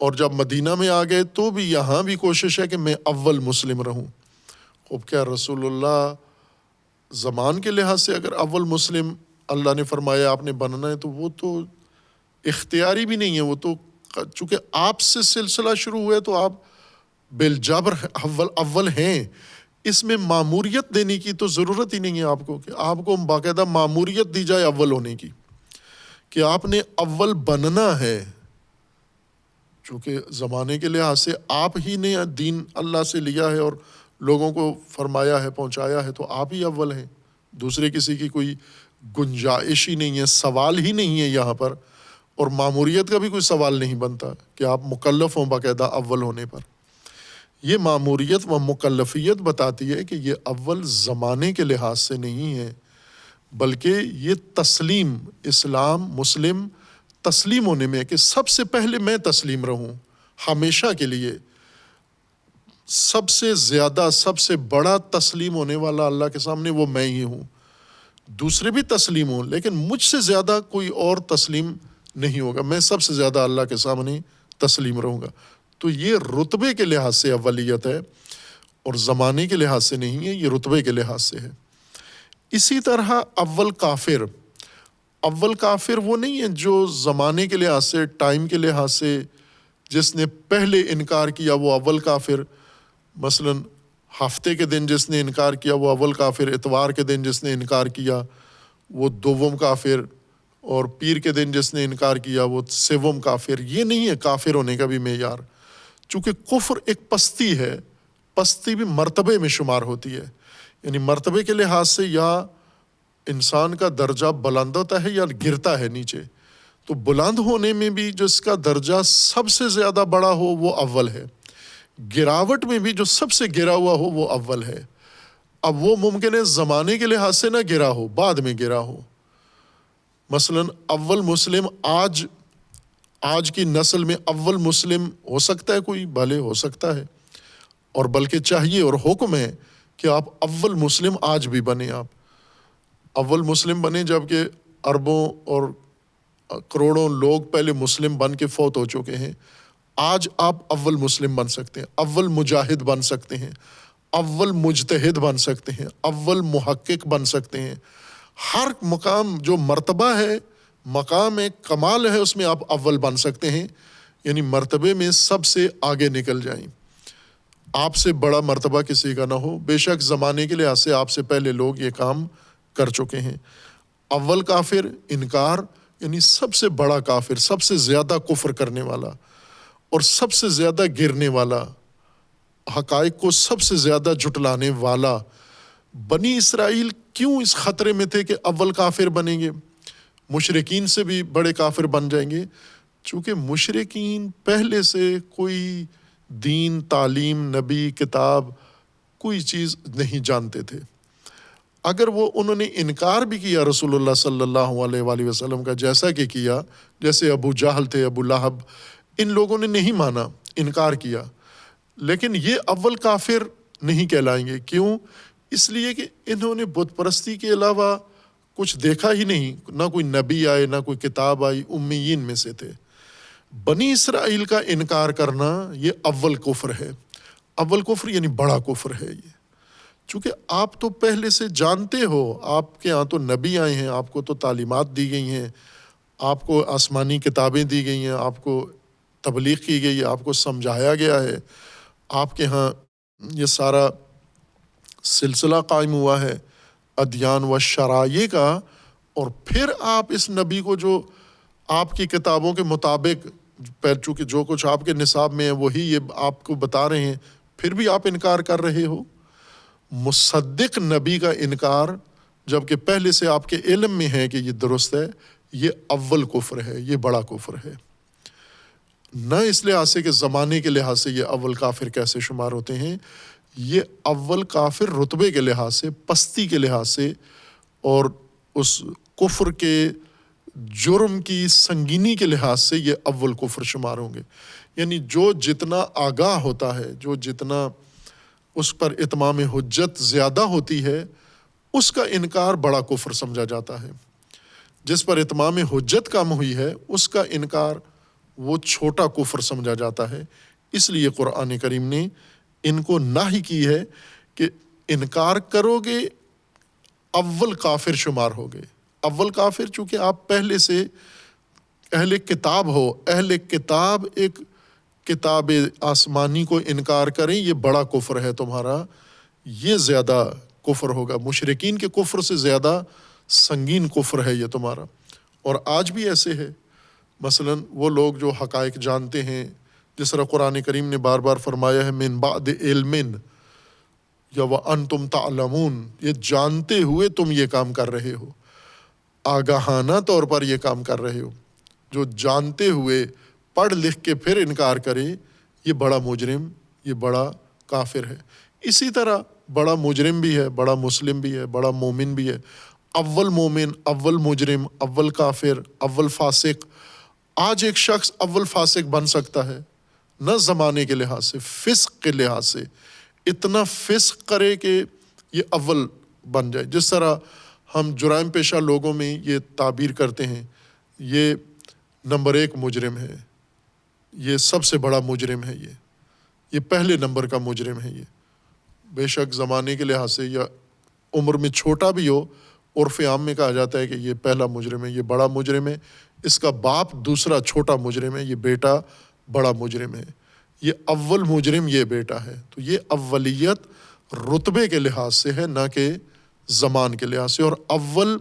اور جب مدینہ میں آ گئے تو بھی یہاں بھی کوشش ہے کہ میں اول مسلم رہوں۔ خوب کیا رسول اللہ زمان کے لحاظ سے اگر اول مسلم اللہ نے فرمایا آپ نے بننا ہے تو وہ تو اختیاری بھی نہیں ہے، وہ تو چونکہ آپ سے سلسلہ شروع ہوئے تو آپ بالجبر اول ہیں، اس میں ماموریت دینے کی تو ضرورت ہی نہیں ہے آپ کو، کہ آپ کو باقاعدہ ماموریت دی جائے اول ہونے کی، کہ آپ نے اول بننا ہے، چونکہ زمانے کے لحاظ سے آپ ہی نے دین اللہ سے لیا ہے اور لوگوں کو فرمایا ہے، پہنچایا ہے، تو آپ ہی اول ہیں، دوسرے کسی کی کوئی گنجائش ہی نہیں ہے، سوال ہی نہیں ہے یہاں پر، اور ماموریت کا بھی کوئی سوال نہیں بنتا کہ آپ مکلف ہوں باقاعدہ اول ہونے پر۔ یہ ماموریت و مکلفیت بتاتی ہے کہ یہ اول زمانے کے لحاظ سے نہیں ہے، بلکہ یہ تسلیم، اسلام مسلم تسلیم ہونے میں ہے کہ سب سے پہلے میں تسلیم رہوں ہمیشہ کے لیے۔ سب سے زیادہ، سب سے بڑا تسلیم ہونے والا اللہ کے سامنے وہ میں ہی ہوں، دوسرے بھی تسلیم ہوں لیکن مجھ سے زیادہ کوئی اور تسلیم نہیں ہوگا، میں سب سے زیادہ اللہ کے سامنے تسلیم رہوں گا۔ تو یہ رتبے کے لحاظ سے اولیت ہے اور زمانے کے لحاظ سے نہیں ہے، یہ رتبے کے لحاظ سے ہے۔ اسی طرح اول کافر، اول کافر وہ نہیں ہے جو زمانے کے لحاظ سے، ٹائم کے لحاظ سے جس نے پہلے انکار کیا وہ اول کافر، مثلا ہفتے کے دن جس نے انکار کیا وہ اول کافر، اتوار کے دن جس نے انکار کیا وہ دوم کافر، اور پیر کے دن جس نے انکار کیا وہ سوم کافر۔ یہ نہیں ہے کافر ہونے کا بھی معیار، چونکہ کفر ایک پستی ہے، پستی بھی مرتبے میں شمار ہوتی ہے، یعنی مرتبے کے لحاظ سے یا انسان کا درجہ بلند ہوتا ہے یا گرتا ہے نیچے، تو بلند ہونے میں بھی جس کا درجہ سب سے زیادہ بڑا ہو وہ اول ہے، گراوٹ میں بھی جو سب سے گرا ہوا ہو وہ اول ہے۔ اب وہ ممکن ہے زمانے کے لحاظ سے نہ گرا ہو، بعد میں گرا ہو، مثلا اول مسلم آج کی نسل میں اول مسلم ہو سکتا ہے کوئی، بھلے ہو سکتا ہے، اور بلکہ چاہیے اور حکم ہے کہ آپ اول مسلم آج بھی بنیں، آپ اول مسلم بنیں، جبکہ اربوں اور کروڑوں لوگ پہلے مسلم بن کے فوت ہو چکے ہیں۔ آج آپ اول مسلم بن سکتے ہیں، اول مجاہد بن سکتے ہیں، اول مجتہد بن سکتے ہیں، اول محقق بن سکتے ہیں۔ ہر مقام جو مرتبہ ہے، مقام ہے، کمال ہے، اس میں آپ اول بن سکتے ہیں، یعنی مرتبے میں سب سے آگے نکل جائیں، آپ سے بڑا مرتبہ کسی کا نہ ہو۔ بے شک زمانے کے لحاظ سے آپ سے پہلے لوگ یہ کام کر چکے ہیں۔ اول کافر انکار، یعنی سب سے بڑا کافر، سب سے زیادہ کفر کرنے والا اور سب سے زیادہ گرنے والا، حقائق کو سب سے زیادہ جھٹلانے والا۔ بنی اسرائیل کیوں اس خطرے میں تھے کہ اول کافر بنیں گے، مشرکین سے بھی بڑے کافر بن جائیں گے؟ چونکہ مشرکین پہلے سے کوئی دین، تعلیم، نبی، کتاب، کوئی چیز نہیں جانتے تھے۔ اگر وہ انہوں نے انکار بھی کیا رسول اللہ صلی اللہ علیہ وآلہ وسلم کا، جیسا کہ کیا، جیسے ابو جہل تھے، ابو لہب، ان لوگوں نے نہیں مانا، انکار کیا، لیکن یہ اول کافر نہیں کہلائیں گے۔ کیوں؟ اس لیے کہ انہوں نے بت پرستی کے علاوہ کچھ دیکھا ہی نہیں، نہ کوئی نبی آئے نہ کوئی کتاب آئی، امیین میں سے تھے۔ بنی اسرائیل کا انکار کرنا یہ اول کفر ہے، اول کفر یعنی بڑا کفر ہے یہ، چونکہ آپ تو پہلے سے جانتے ہو، آپ کے ہاں تو نبی آئے ہیں، آپ کو تو تعلیمات دی گئی ہیں، آپ کو آسمانی کتابیں دی گئی ہیں، آپ کو تبلیغ کی گئی ہے، آپ کو سمجھایا گیا ہے، آپ کے ہاں یہ سارا سلسلہ قائم ہوا ہے ادیان و شرائع کا، اور پھر آپ اس نبی کو جو آپ کی کتابوں کے مطابق، چونکہ جو کچھ آپ کے نصاب میں ہے وہی یہ آپ کو بتا رہے ہیں، پھر بھی آپ انکار کر رہے ہو۔ مصدق نبی کا انکار جبکہ پہلے سے آپ کے علم میں ہے کہ یہ درست ہے، یہ اول کفر ہے، یہ بڑا کفر ہے۔ نہ اس لحاظ سے کہ زمانے کے لحاظ سے یہ اول کافر کیسے شمار ہوتے ہیں، یہ اول کافر رتبے کے لحاظ سے، پستی کے لحاظ سے، اور اس کفر کے جرم کی سنگینی کے لحاظ سے یہ اول کفر شمار ہوں گے۔ یعنی جو جتنا آگاہ ہوتا ہے، جو جتنا اس پر اتمام حجت زیادہ ہوتی ہے، اس کا انکار بڑا کفر سمجھا جاتا ہے۔ جس پر اتمام حجت کم ہوئی ہے، اس کا انکار وہ چھوٹا کفر سمجھا جاتا ہے۔ اس لیے قرآن کریم نے ان کو نہی کی ہے کہ انکار کرو گے اول کافر شمار ہوگے۔ اول کافر چونکہ آپ پہلے سے اہل کتاب ہو، اہل کتاب ایک کتاب آسمانی کو انکار کریں، یہ بڑا کفر ہے تمہارا، یہ زیادہ کفر ہوگا، مشرکین کے کفر سے زیادہ سنگین کفر ہے یہ تمہارا۔ اور آج بھی ایسے ہے، مثلا وہ لوگ جو حقائق جانتے ہیں، جس طرح قرآن کریم نے بار بار فرمایا ہے من بعد علم یا وانتم تعلمون، یہ جانتے ہوئے تم یہ کام کر رہے ہو، آگاہانہ طور پر یہ کام کر رہے ہو۔ جو جانتے ہوئے پڑھ لکھ کے پھر انکار کرے، یہ بڑا مجرم، یہ بڑا کافر ہے۔ اسی طرح بڑا مجرم بھی ہے، بڑا مسلم بھی ہے، بڑا مومن بھی ہے۔ اول مومن، اول مجرم، اول کافر، اول فاسق۔ آج ایک شخص اول فاسق بن سکتا ہے، نہ زمانے کے لحاظ سے، فسق کے لحاظ سے اتنا فسق کرے کہ یہ اول بن جائے۔ جس طرح ہم جرائم پیشہ لوگوں میں یہ تعبیر کرتے ہیں، یہ نمبر 1 مجرم ہے، یہ سب سے بڑا مجرم ہے، یہ پہلے نمبر کا مجرم ہے۔ یہ بے شک زمانے کے لحاظ سے یا عمر میں چھوٹا بھی ہو، عرف عام میں کہا جاتا ہے کہ یہ پہلا مجرم ہے، یہ بڑا مجرم ہے، اس کا باپ دوسرا چھوٹا مجرم ہے، یہ بیٹا بڑا مجرم ہے، یہ اول مجرم یہ بیٹا ہے۔ تو یہ اولیت رتبے کے لحاظ سے ہے، نہ کہ زمان کے لحاظ سے۔ اور اول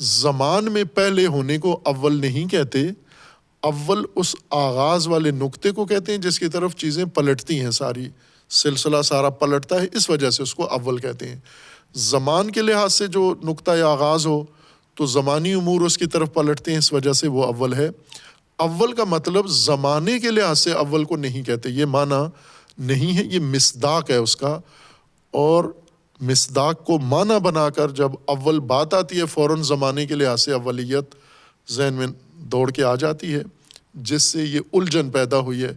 زمان میں پہلے ہونے کو اول نہیں کہتے، اول اس آغاز والے نقطے کو کہتے ہیں جس کی طرف چیزیں پلٹتی ہیں، ساری سلسلہ سارا پلٹتا ہے، اس وجہ سے اس کو اول کہتے ہیں۔ زمان کے لحاظ سے جو نقطہ آغاز ہو تو زمانی امور اس کی طرف پلٹتے ہیں، اس وجہ سے وہ اول ہے۔ اول کا مطلب زمانے کے لحاظ سے اول کو نہیں کہتے، یہ معنی نہیں ہے، یہ مصداق ہے اس کا۔ اور مصداق کو معنی بنا کر جب اول بات آتی ہے، فوراً زمانے کے لحاظ سے اولیت ذہن میں دوڑ کے آ جاتی ہے، جس سے یہ الجھن پیدا ہوئی ہے،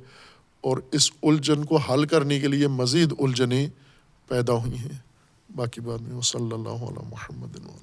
اور اس الجھن کو حل کرنے کے لیے مزید الجھنیں پیدا ہوئی ہیں۔ باقی بعد میں صلی اللہ علیہ محمد علیہ